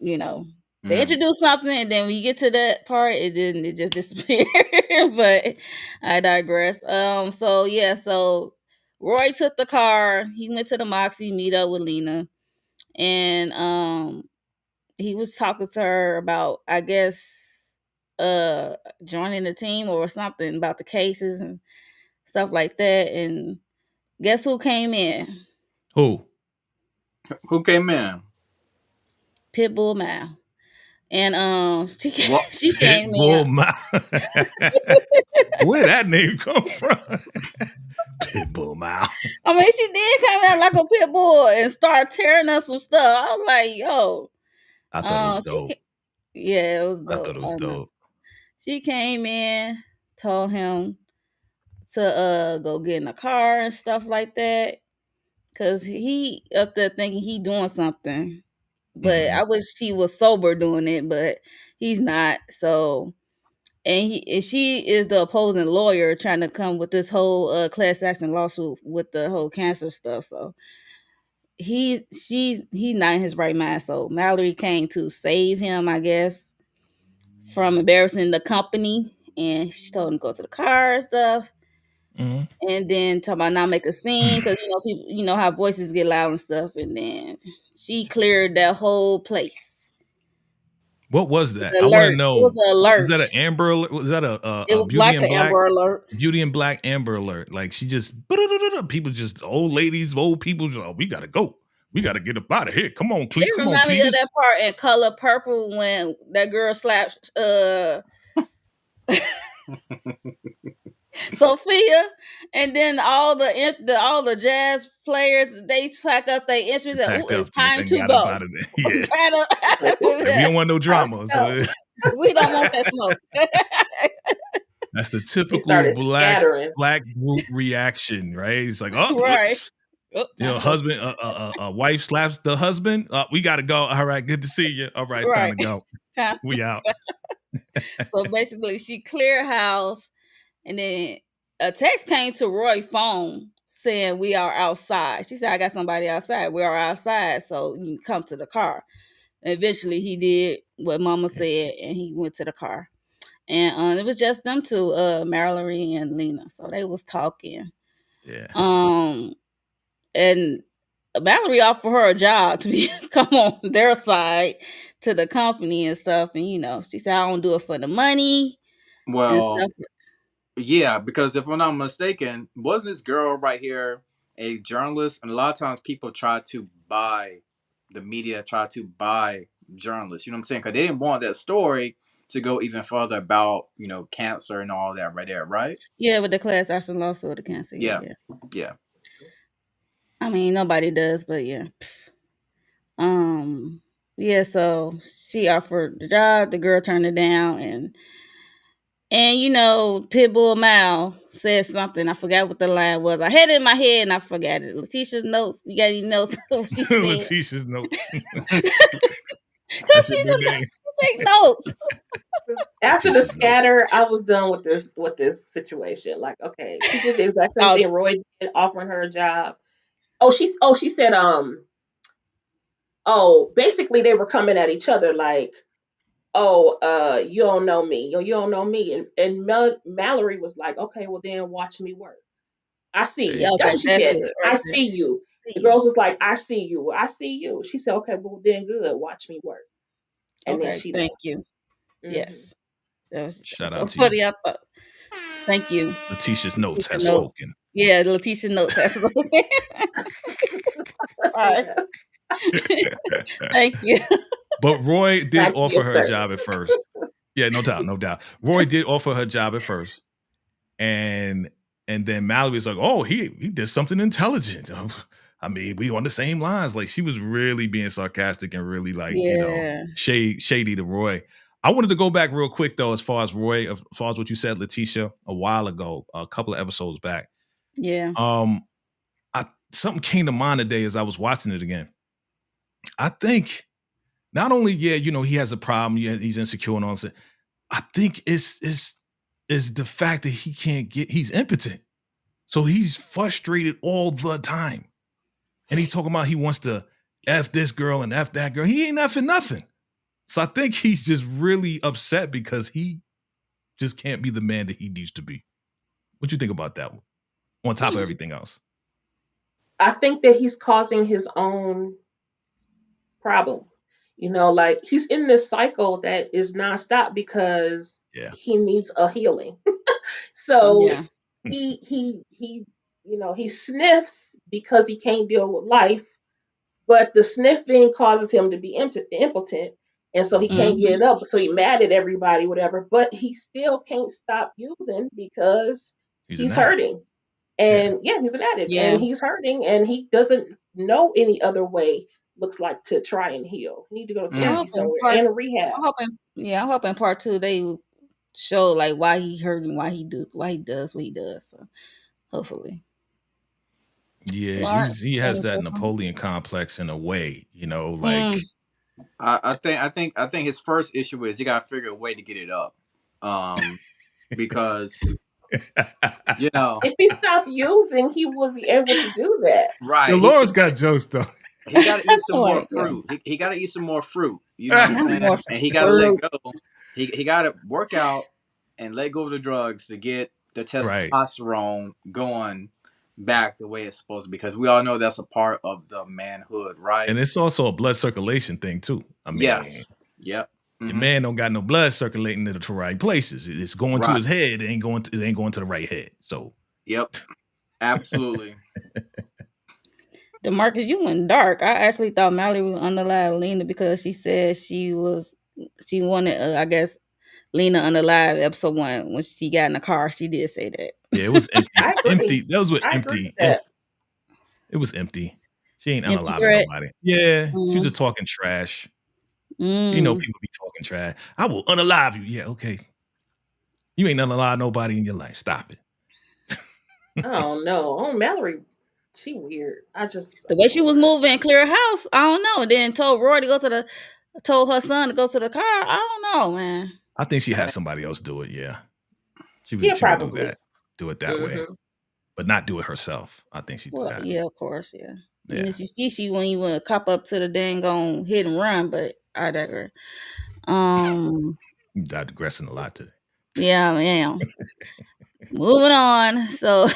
[SPEAKER 1] You know, they
[SPEAKER 4] Mm.
[SPEAKER 1] introduce something and then when you get to that part, it just disappears. But I digress. So yeah, so Roy took the car. He went to the Moxie meet up with Lena, and he was talking to her about, I guess, joining the team or something about the cases and stuff like that. And guess who came in?
[SPEAKER 2] Who?
[SPEAKER 4] Who came in?
[SPEAKER 1] Pitbull Mal. And she
[SPEAKER 4] What?
[SPEAKER 1] she came in.
[SPEAKER 2] Pitbull Mouth. Where that name come from? Pitbull Mouth.
[SPEAKER 1] I mean, she did come in like a pit bull and start tearing up some stuff. I was like, yo,
[SPEAKER 2] I thought it was
[SPEAKER 1] she,
[SPEAKER 2] dope.
[SPEAKER 1] yeah, it was
[SPEAKER 2] I thought
[SPEAKER 1] dope.
[SPEAKER 2] it
[SPEAKER 1] I
[SPEAKER 2] was
[SPEAKER 1] don't know.
[SPEAKER 2] dope.
[SPEAKER 1] She came in, told him to go get in the car and stuff like that, cause he up there thinking he doing something, but
[SPEAKER 2] Mhm.
[SPEAKER 1] I wish he was sober doing it, but he's not. So, and she is the opposing lawyer trying to come with this whole class action lawsuit with the whole cancer stuff. So he's not in his right mind. So Mallory came to save him, I guess, from embarrassing the company, and she told him to go to the car and stuff.
[SPEAKER 2] Mhm.
[SPEAKER 1] And then talk about not make a scene, because people, how voices get loud and stuff. And then she cleared that whole place.
[SPEAKER 2] What was
[SPEAKER 1] It was
[SPEAKER 2] that?
[SPEAKER 1] an
[SPEAKER 2] I want to
[SPEAKER 1] alert. It was
[SPEAKER 2] know.
[SPEAKER 1] an
[SPEAKER 2] Was that an
[SPEAKER 1] alert.
[SPEAKER 2] Amber alert? Was that
[SPEAKER 1] It
[SPEAKER 2] a
[SPEAKER 1] was
[SPEAKER 2] Beauty
[SPEAKER 1] like
[SPEAKER 2] and
[SPEAKER 1] an
[SPEAKER 2] Black?
[SPEAKER 1] Amber Alert.
[SPEAKER 2] Beauty and Black Amber alert. Like she just people just old ladies, old people. Just, oh, we gotta go. We gotta get up out of here. Come on,
[SPEAKER 1] It
[SPEAKER 2] Come on,
[SPEAKER 1] reminded me of that
[SPEAKER 2] Cletus.
[SPEAKER 1] part in Color Purple when that girl slapped Sophia, and then all the jazz players they pack up their instruments and
[SPEAKER 2] Packed
[SPEAKER 1] it's
[SPEAKER 2] up
[SPEAKER 1] time
[SPEAKER 2] and
[SPEAKER 1] to
[SPEAKER 2] got up
[SPEAKER 1] go.
[SPEAKER 2] out of there. Yeah.
[SPEAKER 1] Got up out of
[SPEAKER 2] Like, we
[SPEAKER 1] there.
[SPEAKER 2] don't want no
[SPEAKER 3] Time
[SPEAKER 2] drama.
[SPEAKER 3] to go.
[SPEAKER 2] So
[SPEAKER 1] We don't want that smoke.
[SPEAKER 2] that's the
[SPEAKER 3] They
[SPEAKER 2] typical
[SPEAKER 3] started
[SPEAKER 2] black
[SPEAKER 3] scattering.
[SPEAKER 2] group reaction, right? It's like, oh,
[SPEAKER 1] Right.
[SPEAKER 2] whoops.
[SPEAKER 1] Oh,
[SPEAKER 2] You
[SPEAKER 1] time
[SPEAKER 2] know,
[SPEAKER 1] to go.
[SPEAKER 2] husband, a wife slaps the husband. We got to go. All right, good to see you. All right, it's time
[SPEAKER 1] Right.
[SPEAKER 2] to go.
[SPEAKER 1] Time.
[SPEAKER 2] We out.
[SPEAKER 1] So basically, she cleared house, and then a text came to Roy's phone saying we are outside. She said, "I got somebody outside. We are outside, so you can come to the car." And eventually, he did what Mama
[SPEAKER 2] Yeah,
[SPEAKER 1] said, and he went to the car. And it was just them two, Mallory and Lena. So they was talking.
[SPEAKER 2] yeah,
[SPEAKER 1] Um, and Mallory offered her a job to be come on their side to the company and stuff. And she said, "I don't do it for the money and
[SPEAKER 4] Well,
[SPEAKER 1] stuff."
[SPEAKER 4] yeah, because if I'm not mistaken, wasn't this girl right here a journalist? And a lot of times people try to buy the media, try to buy journalists. You know what I'm saying? Because they didn't want that story to go even further about cancer and all that right there, right?
[SPEAKER 1] Yeah, with the class action lawsuit, the cancer. Yeah,
[SPEAKER 4] Yeah,
[SPEAKER 1] yeah.
[SPEAKER 4] yeah.
[SPEAKER 1] I mean, nobody does, but yeah. Um, yeah. So she offered the job. The girl turned it down, and Pitbull Mal said something. I forgot what the line was. I had it in my head and I forgot it. Letitia's notes. You got any notes? What she said?
[SPEAKER 2] Letitia's notes.
[SPEAKER 1] Cause
[SPEAKER 2] That's your new name.
[SPEAKER 1] she take notes.
[SPEAKER 3] After the
[SPEAKER 2] Letitia's notes.
[SPEAKER 3] scatter, I was done with this situation. Like, okay, she did the exact same
[SPEAKER 1] Oh,
[SPEAKER 3] thing Roy did, offering her a job. Oh, she said, oh, basically they were coming at each other like, oh, you don't know me, you don't know me, and Mallory was like, okay, well then watch me work. I see
[SPEAKER 2] There you
[SPEAKER 1] yeah.
[SPEAKER 3] you. That's
[SPEAKER 1] Okay,
[SPEAKER 2] go.
[SPEAKER 3] what she
[SPEAKER 1] that's
[SPEAKER 3] said.
[SPEAKER 1] it right
[SPEAKER 3] I
[SPEAKER 1] there.
[SPEAKER 3] see you. The
[SPEAKER 1] See
[SPEAKER 3] girls was like, I see you. I see you. She said, okay, well then good. Watch me work.
[SPEAKER 1] you.
[SPEAKER 3] And then
[SPEAKER 1] Okay,
[SPEAKER 3] she
[SPEAKER 1] thank
[SPEAKER 3] left.
[SPEAKER 1] you.
[SPEAKER 3] Hmm.
[SPEAKER 1] Yes, that was
[SPEAKER 2] Shout
[SPEAKER 1] so
[SPEAKER 2] out to you.
[SPEAKER 1] funny. I thought. Thank you.
[SPEAKER 2] Letitia's notes
[SPEAKER 1] Letitia
[SPEAKER 2] has
[SPEAKER 1] notes.
[SPEAKER 2] spoken.
[SPEAKER 1] Yeah, Letitia notes. That's all right.
[SPEAKER 3] Yes.
[SPEAKER 1] Thank you.
[SPEAKER 2] But Roy did
[SPEAKER 3] Glad to be
[SPEAKER 2] offer
[SPEAKER 3] of
[SPEAKER 2] her a job
[SPEAKER 3] service.
[SPEAKER 2] at first. Yeah, no doubt, no doubt. Roy did offer her a job at first, and then Mallory was like, "Oh, he did something intelligent." I mean, we on the same lines. Like she was really being sarcastic and really like
[SPEAKER 1] Yeah,
[SPEAKER 2] shady to Roy. I wanted to go back real quick though, as far as Roy, as far as what you said, Letitia, a while ago, a couple of episodes back.
[SPEAKER 1] yeah,
[SPEAKER 2] Um, something came to mind today as I was watching it again. I think not only, yeah, he has a problem, yeah, he's insecure and all that. I think it's the fact that he's impotent. So he's frustrated all the time. And he's talking about he wants to F this girl and F that girl. He ain't effing nothing. So I think he's just really upset because he just can't be the man that he needs to be. What you think about that one? On top of
[SPEAKER 1] mm,
[SPEAKER 2] everything else.
[SPEAKER 3] I think that he's causing his own problem. Like he's in this cycle that is nonstop because
[SPEAKER 2] Yeah.
[SPEAKER 3] he needs a healing. So
[SPEAKER 1] yeah.
[SPEAKER 3] he sniffs because he can't deal with life, but the sniffing causes him to be impotent, and so he
[SPEAKER 2] Mhm.
[SPEAKER 3] can't get
[SPEAKER 1] Hmm.
[SPEAKER 3] it up. So he mad at everybody, whatever. But he still can't stop using because
[SPEAKER 2] He's an
[SPEAKER 3] he's
[SPEAKER 2] addict.
[SPEAKER 3] hurting.
[SPEAKER 2] Yeah.
[SPEAKER 3] And yeah, he's an addict,
[SPEAKER 1] Yeah.
[SPEAKER 3] and he's hurting, and he doesn't know any other way looks like to try and heal. He need to go to
[SPEAKER 1] I'm
[SPEAKER 4] Mm.
[SPEAKER 3] therapy
[SPEAKER 1] hoping
[SPEAKER 3] somewhere
[SPEAKER 1] part.
[SPEAKER 3] and rehab.
[SPEAKER 1] I'm hoping. Yeah, I'm hoping part two they will show like why he hurt and why he does what he does. So hopefully,
[SPEAKER 2] Yeah,
[SPEAKER 1] Lawrence.
[SPEAKER 2] he
[SPEAKER 1] You
[SPEAKER 2] has
[SPEAKER 1] want
[SPEAKER 2] that
[SPEAKER 1] to say something?
[SPEAKER 2] Napoleon complex in a way,
[SPEAKER 1] Mm,
[SPEAKER 2] like
[SPEAKER 4] I think his first issue is you gotta figure a way to get it up, because you know,
[SPEAKER 3] If he stopped using, he would be able to do that.
[SPEAKER 2] Yo,
[SPEAKER 4] right?
[SPEAKER 2] Laura's got jokes though.
[SPEAKER 4] He got to eat some
[SPEAKER 1] oh
[SPEAKER 4] more
[SPEAKER 1] my god,
[SPEAKER 4] fruit. He got to eat some more fruit. You know what I'm
[SPEAKER 1] not more
[SPEAKER 4] saying? And he got to let
[SPEAKER 1] fruit.
[SPEAKER 4] go. He got to work out and let go of the drugs to get the
[SPEAKER 2] Right.
[SPEAKER 4] testosterone going back the way it's supposed to. Because we all know that's a part of the manhood, right?
[SPEAKER 2] And it's also a blood circulation thing too. I mean,
[SPEAKER 4] Yes. Yep.
[SPEAKER 2] your
[SPEAKER 4] Hmm.
[SPEAKER 2] man don't got no blood circulating to the right places. It's going to
[SPEAKER 4] Right.
[SPEAKER 2] his head. It ain't going to the right head. So
[SPEAKER 4] Yep. Absolutely.
[SPEAKER 1] DeMarcus, you went dark. I actually thought Mallory was underlying Lena because she said she wanted, I guess, Lena Unalive episode 1 when she got in the car. She did say that.
[SPEAKER 2] Yeah, it was empty.
[SPEAKER 3] I agree.
[SPEAKER 2] Empty. That was what
[SPEAKER 3] I agree
[SPEAKER 2] empty.
[SPEAKER 3] with that.
[SPEAKER 2] It was empty. She ain't
[SPEAKER 1] Empty
[SPEAKER 2] unaliving
[SPEAKER 1] threat.
[SPEAKER 2] nobody. Yeah, she was
[SPEAKER 1] Mm.
[SPEAKER 2] just talking trash. You know,
[SPEAKER 1] Mm.
[SPEAKER 2] people be talking trash. I will unalive you. Yeah, okay. You ain't unalive nobody in your life. Stop it.
[SPEAKER 3] I don't know. Oh, Mallory, she weird.
[SPEAKER 1] The way
[SPEAKER 3] I
[SPEAKER 1] she
[SPEAKER 3] don't
[SPEAKER 1] was
[SPEAKER 3] know.
[SPEAKER 1] moving and clear house, I don't know. And then told Roy to go to the told her son to go to the car. I don't know, man.
[SPEAKER 2] I think she had somebody else do it. Yeah,
[SPEAKER 3] Yeah,
[SPEAKER 2] she would do
[SPEAKER 3] probably.
[SPEAKER 2] that. Do it that way,
[SPEAKER 3] Hmm.
[SPEAKER 2] but not do it herself. I think she'd do
[SPEAKER 1] Well,
[SPEAKER 2] that.
[SPEAKER 1] yeah, of course, yeah. And
[SPEAKER 2] Yeah,
[SPEAKER 1] as you see, she when you want to cop up to the dang on hit and run, but I digress. Um,
[SPEAKER 2] you digressing a lot today.
[SPEAKER 1] yeah. Moving on. So,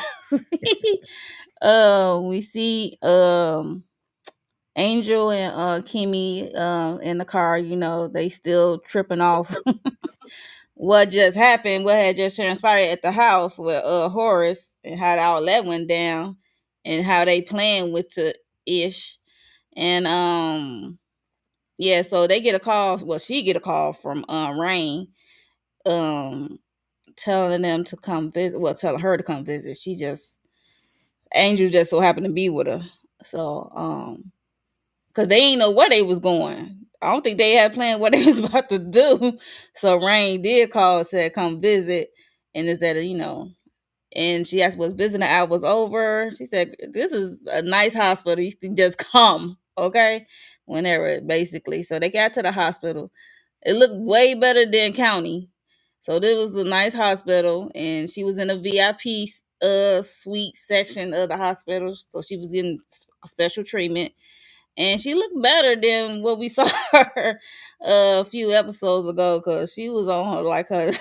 [SPEAKER 1] we see Angel and Kimmy in the car. You know, they still tripping off what just happened, what had just transpired at the house with Horace and how all that went down and how they playing with the ish. And yeah, so they get a call. Well, she get a call from Rain, um, telling them to come visit. Well, telling her to come visit. She just Angel just so happened to be with her. So because they ain't know where they was going. I don't think they had planned what they was about to do. So Rain did call and said come visit, and is that and she asked was visiting hours over. She said this is a nice hospital. You can just come, okay, whenever basically. So they got to the hospital. It looked way better than county. So this was a nice hospital, and she was in a VIP suite section of the hospital. So she was getting special treatment, and she looked better than what we saw her a few episodes ago because she was on her like her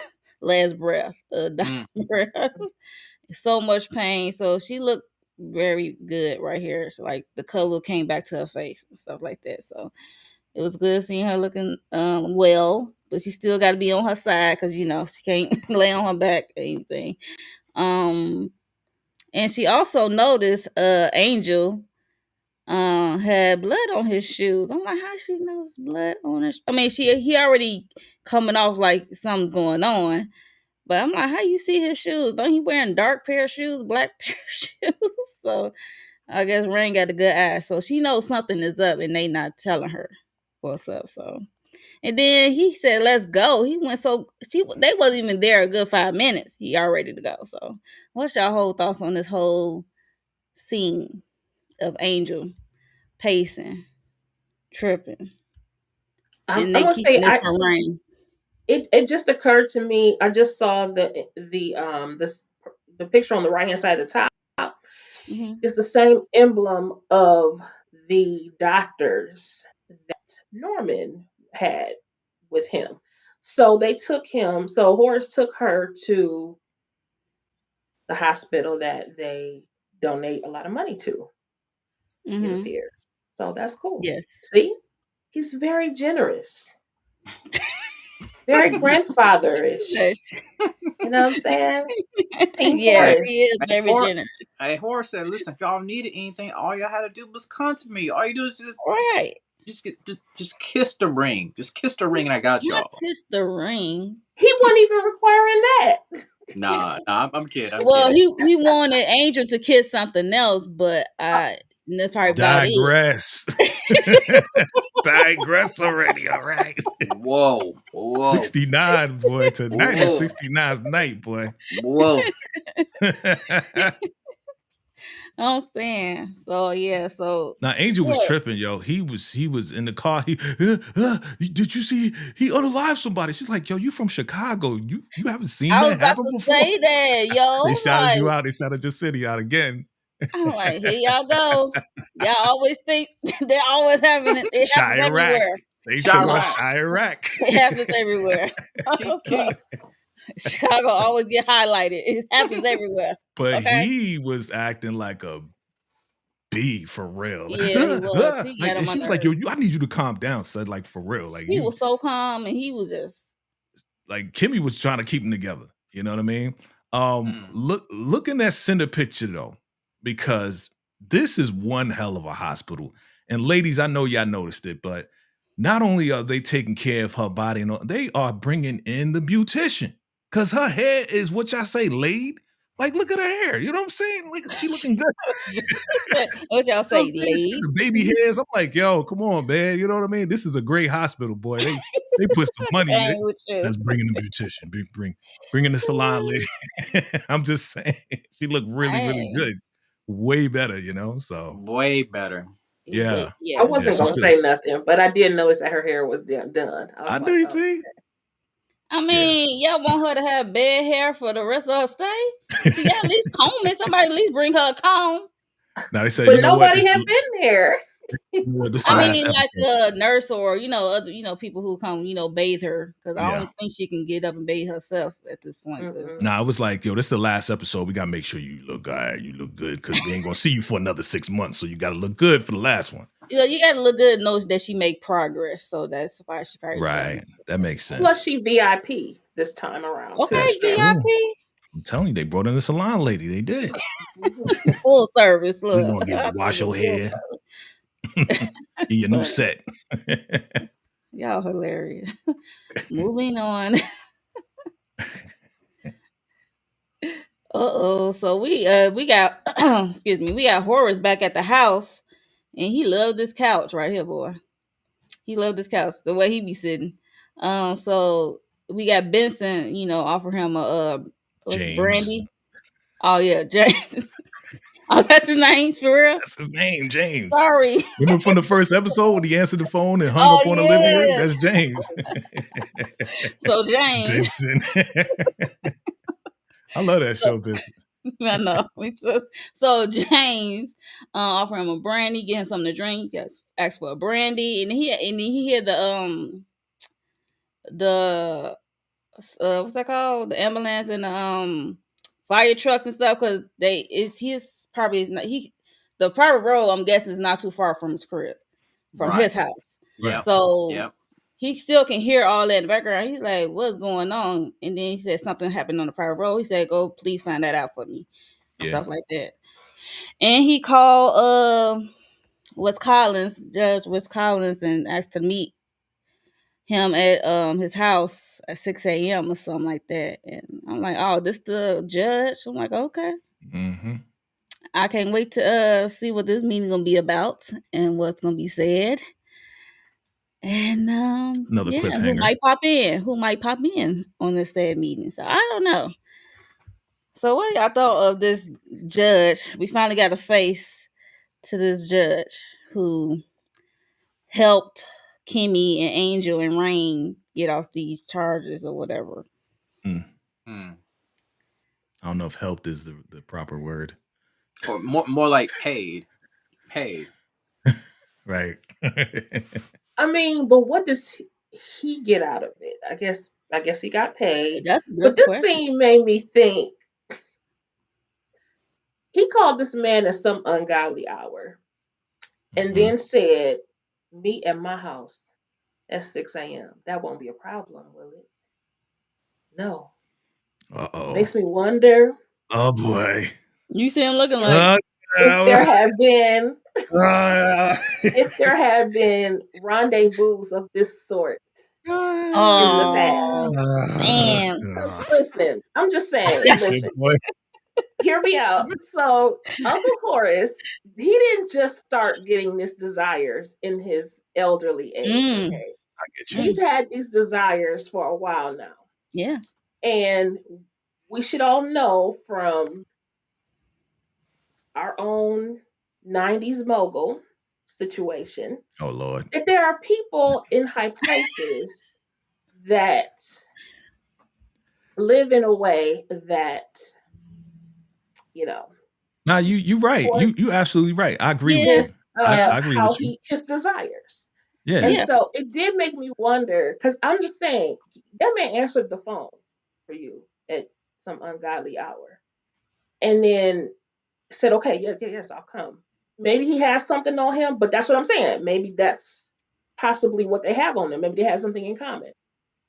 [SPEAKER 1] last breath,
[SPEAKER 4] Mm.
[SPEAKER 1] breath. So much pain. So she looked very good right here. So like the color came back to her face and stuff like that. So it was good seeing her looking well, but she still got to be on her side because she can't lay on her back or anything. Um, and she also noticed Angel had blood on his shoes. I'm like, how she knows blood on his? I mean, he already coming off like something's going on. But I'm like, how you see his shoes? Don't he wearing dark pair of shoes, black pair of shoes? So I guess Rain got a good eye. So she knows something is up and they not telling her what's up. So and then he said, let's go. He went they wasn't even there a good 5 minutes. He all ready to go. So what's y'all whole thoughts on this whole scene of Angel pacing, tripping? And
[SPEAKER 3] I'm
[SPEAKER 1] they
[SPEAKER 3] gonna say
[SPEAKER 1] keeping this from Rain.
[SPEAKER 3] it just occurred to me. I just saw the picture on the right hand side of the top
[SPEAKER 1] Mm-hmm.
[SPEAKER 3] is the same emblem of the doctors that Norman had with him. So they took him. So Horace took her to the hospital that they donate a lot of money to. It
[SPEAKER 1] Mm-hmm.
[SPEAKER 3] appears. So that's cool.
[SPEAKER 1] Yes.
[SPEAKER 3] See, he's very generous, very grandfatherish. You know what I'm saying? Team
[SPEAKER 1] Yes,
[SPEAKER 3] Horace.
[SPEAKER 1] he is
[SPEAKER 4] Hey,
[SPEAKER 1] very generous.
[SPEAKER 4] Horace said, "Listen, if y'all needed anything, all y'all had to do was come to me. All you do is
[SPEAKER 1] Right.
[SPEAKER 4] just kiss the ring. Just kiss the ring, and I got
[SPEAKER 1] Not
[SPEAKER 4] y'all."
[SPEAKER 1] kiss the ring.
[SPEAKER 3] He wasn't even requiring that.
[SPEAKER 4] Nah, I'm kidding. I'm
[SPEAKER 1] Well,
[SPEAKER 4] kidding.
[SPEAKER 1] he wanted Angel to kiss something else, but that's probably about it.
[SPEAKER 2] Digress. Digress already. All right.
[SPEAKER 4] Whoa,
[SPEAKER 2] 69, boy. Tonight is
[SPEAKER 4] whoa,
[SPEAKER 2] 69's night, boy.
[SPEAKER 4] whoa.
[SPEAKER 1] I'm saying. So yeah, so
[SPEAKER 2] Now Angel was
[SPEAKER 1] yeah.
[SPEAKER 2] tripping, yo. He was in the car. Did you see he unalived somebody? She's like, yo, you from Chicago. You haven't seen
[SPEAKER 1] I was
[SPEAKER 2] that
[SPEAKER 1] about
[SPEAKER 2] happen
[SPEAKER 1] to
[SPEAKER 2] before?
[SPEAKER 1] say that,
[SPEAKER 2] They
[SPEAKER 1] yo.
[SPEAKER 2] shouted
[SPEAKER 1] Like
[SPEAKER 2] you out. They shouted your city out again.
[SPEAKER 1] I'm like, here y'all go. Y'all always think they're always having it. It happens
[SPEAKER 2] Chirac.
[SPEAKER 1] everywhere.
[SPEAKER 2] They talking about
[SPEAKER 4] Chirac,
[SPEAKER 2] Chirac.
[SPEAKER 1] It happens everywhere.
[SPEAKER 4] Chief Keef.
[SPEAKER 1] Chicago always get highlighted. It happens everywhere.
[SPEAKER 2] But
[SPEAKER 1] Okay.
[SPEAKER 2] he was acting like a B for real.
[SPEAKER 1] Yeah, he was. He
[SPEAKER 2] Like,
[SPEAKER 1] got
[SPEAKER 2] and
[SPEAKER 1] on my
[SPEAKER 2] she was like, yo,
[SPEAKER 1] nerves.
[SPEAKER 2] I need you to calm down, son. Like for real. Like
[SPEAKER 1] He
[SPEAKER 2] you
[SPEAKER 1] was so calm, and he was just
[SPEAKER 2] like Kimmy was trying to keep them together. You know what I mean?
[SPEAKER 4] Mm.
[SPEAKER 2] Looking at center picture though, because this is one hell of a hospital. And ladies, I know y'all noticed it, but not only are they taking care of her body, and they are bringing in the beautician because her hair is what y'all say laid. Like, look at her hair. You know what I'm saying? Like, she looking good.
[SPEAKER 1] What y'all
[SPEAKER 2] You know what I'm
[SPEAKER 1] say,
[SPEAKER 2] saying? She got
[SPEAKER 1] laid?
[SPEAKER 2] the baby hairs. I'm like, yo, come on, man. You know what I mean? This is a great hospital, boy. They put some money.
[SPEAKER 1] Dang with you.
[SPEAKER 2] Let's bring in the beautician. Bring in the salon lady. I'm just saying, she looked really, really
[SPEAKER 1] Dang.
[SPEAKER 2] good. Way better, you know. So
[SPEAKER 4] Way better.
[SPEAKER 2] yeah,
[SPEAKER 1] Wait,
[SPEAKER 3] I
[SPEAKER 1] yeah.
[SPEAKER 2] yeah,
[SPEAKER 3] wasn't
[SPEAKER 2] she's
[SPEAKER 3] gonna
[SPEAKER 2] good.
[SPEAKER 3] say nothing, but I did notice that her hair was done. I was
[SPEAKER 2] I do
[SPEAKER 3] like,
[SPEAKER 2] you
[SPEAKER 3] oh.
[SPEAKER 2] see.
[SPEAKER 1] I
[SPEAKER 2] Yeah.
[SPEAKER 1] mean, y'all want her to have bad hair for the rest of her stay? So y'all at least comb it. Somebody at least bring her a comb.
[SPEAKER 2] Now they said,
[SPEAKER 3] But
[SPEAKER 2] you know what?
[SPEAKER 3] nobody had been there.
[SPEAKER 2] This the
[SPEAKER 1] I
[SPEAKER 2] last
[SPEAKER 1] mean, like
[SPEAKER 2] episode.
[SPEAKER 1] a nurse or other people who come bathe her because I
[SPEAKER 2] Yeah.
[SPEAKER 1] don't think she can get up and bathe herself at this point. Because
[SPEAKER 3] Mm-mm.
[SPEAKER 2] Nah, I was like, yo, this is the last episode. We gotta make sure you look good. You look good because we ain't gonna see you for another 6 months. So you gotta look good for the last one.
[SPEAKER 1] you got to look good and knows that she make progress. So that's why she probably done
[SPEAKER 2] Right. That makes
[SPEAKER 1] it.
[SPEAKER 3] Plus,
[SPEAKER 2] sense.
[SPEAKER 3] she VIP this time around too.
[SPEAKER 1] Okay,
[SPEAKER 2] That's
[SPEAKER 3] So
[SPEAKER 2] true.
[SPEAKER 1] VIP
[SPEAKER 2] I'm telling you, they brought in the salon lady. They did.
[SPEAKER 3] mhm.
[SPEAKER 1] full service.
[SPEAKER 2] We're
[SPEAKER 1] Look,
[SPEAKER 2] gonna get you
[SPEAKER 1] I
[SPEAKER 2] to wash
[SPEAKER 1] told you
[SPEAKER 2] your
[SPEAKER 1] full
[SPEAKER 2] hair. Get
[SPEAKER 1] service.
[SPEAKER 2] your new
[SPEAKER 1] Funny.
[SPEAKER 2] set.
[SPEAKER 1] Y'all hilarious. Moving on. So we got excuse me, we got Horace back at the house, and he loved this couch right here, boy. He loved this couch, the way he be sitting. So we got Benson, offer him a what's
[SPEAKER 2] James.
[SPEAKER 1] brandy. Oh yeah, James. Oh, that's his name for real.
[SPEAKER 2] That's his name, James.
[SPEAKER 1] Sorry.
[SPEAKER 2] Remember from the first episode when he answered the phone and hung
[SPEAKER 1] Oh
[SPEAKER 2] up on Olivia?
[SPEAKER 1] yeah.
[SPEAKER 2] That's James.
[SPEAKER 1] So James.
[SPEAKER 2] Benson. I love that show, Benson.
[SPEAKER 1] I know. Me too. So James offer him a brandy, get him something to drink. Yes, asked for a brandy, and he had the what's that called? The ambulance and the fire trucks and stuff because it's his probably is not he the private road. I'm guessing is not too far from his crib, from
[SPEAKER 4] Right.
[SPEAKER 1] his house.
[SPEAKER 2] Right.
[SPEAKER 4] Yep.
[SPEAKER 1] So
[SPEAKER 4] Yep.
[SPEAKER 1] he still can hear all that in the background. He's like, "What's going on?" And then he said something happened on the private road. He said, "Go, please find that out for me."
[SPEAKER 2] Yeah.
[SPEAKER 1] Stuff like that. And he called Wes Collins, Judge Wes Collins, and asked to meet him at his house at 6 a.m. or something like that. And I'm like, oh, this the judge? I'm like, okay.
[SPEAKER 2] Mm-hmm.
[SPEAKER 1] I can't wait to see what this meeting gonna be about and what's gonna be said. And
[SPEAKER 2] Another
[SPEAKER 1] yeah,
[SPEAKER 2] cliffhanger.
[SPEAKER 1] who might pop in on this said meeting. So I don't know. So what do y'all thought of this judge? We finally got a face to this judge who helped Kimmy and Angel and Rain get off these charges or whatever.
[SPEAKER 2] Mm.
[SPEAKER 4] Hmm.
[SPEAKER 2] I don't know if helped is the proper word.
[SPEAKER 4] Or more like paid. Paid.
[SPEAKER 2] Right.
[SPEAKER 3] I mean, but what does he get out of it? I guess he got paid.
[SPEAKER 1] That's a
[SPEAKER 3] But
[SPEAKER 1] good
[SPEAKER 3] this
[SPEAKER 1] question.
[SPEAKER 3] scene made me think he called this man at some ungodly hour and
[SPEAKER 2] Mhm.
[SPEAKER 3] then said, meet at my house at 6 a.m. That won't be a problem, will it? No.
[SPEAKER 2] Uh-oh.
[SPEAKER 3] Makes me wonder
[SPEAKER 2] Oh boy.
[SPEAKER 1] You see him looking like,
[SPEAKER 2] Uh,
[SPEAKER 3] if there have been
[SPEAKER 2] uh,
[SPEAKER 3] if there have been rendezvous of this sort in the past.
[SPEAKER 1] oh, man.
[SPEAKER 3] Listen, I'm just saying,
[SPEAKER 2] Shit,
[SPEAKER 3] listen,
[SPEAKER 2] boy.
[SPEAKER 3] hear me out. So Uncle Horace, he didn't just start getting these desires in his elderly age,
[SPEAKER 1] Mm,
[SPEAKER 3] okay?
[SPEAKER 2] I get you.
[SPEAKER 3] He's
[SPEAKER 1] mm,
[SPEAKER 3] had these desires for a while now.
[SPEAKER 1] yeah.
[SPEAKER 3] And we should all know from our own 90s mogul situation
[SPEAKER 2] Oh Lord.
[SPEAKER 3] that there are people in high places that live in a way that, you know,
[SPEAKER 2] Nah, you right.
[SPEAKER 3] for
[SPEAKER 2] You absolutely right. I agree with
[SPEAKER 1] Yeah.
[SPEAKER 2] you.
[SPEAKER 3] his
[SPEAKER 2] I agree
[SPEAKER 3] how
[SPEAKER 2] with you.
[SPEAKER 3] he his desires.
[SPEAKER 2] Yeah.
[SPEAKER 3] And
[SPEAKER 1] Yeah.
[SPEAKER 3] so it did make me wonder, because I'm just saying, that man answered the phone for you at some ungodly hour. And then said, okay, yes, I'll come. Maybe he has something on him, but that's what I'm saying. Maybe that's possibly what they have on them. Maybe they have something in common.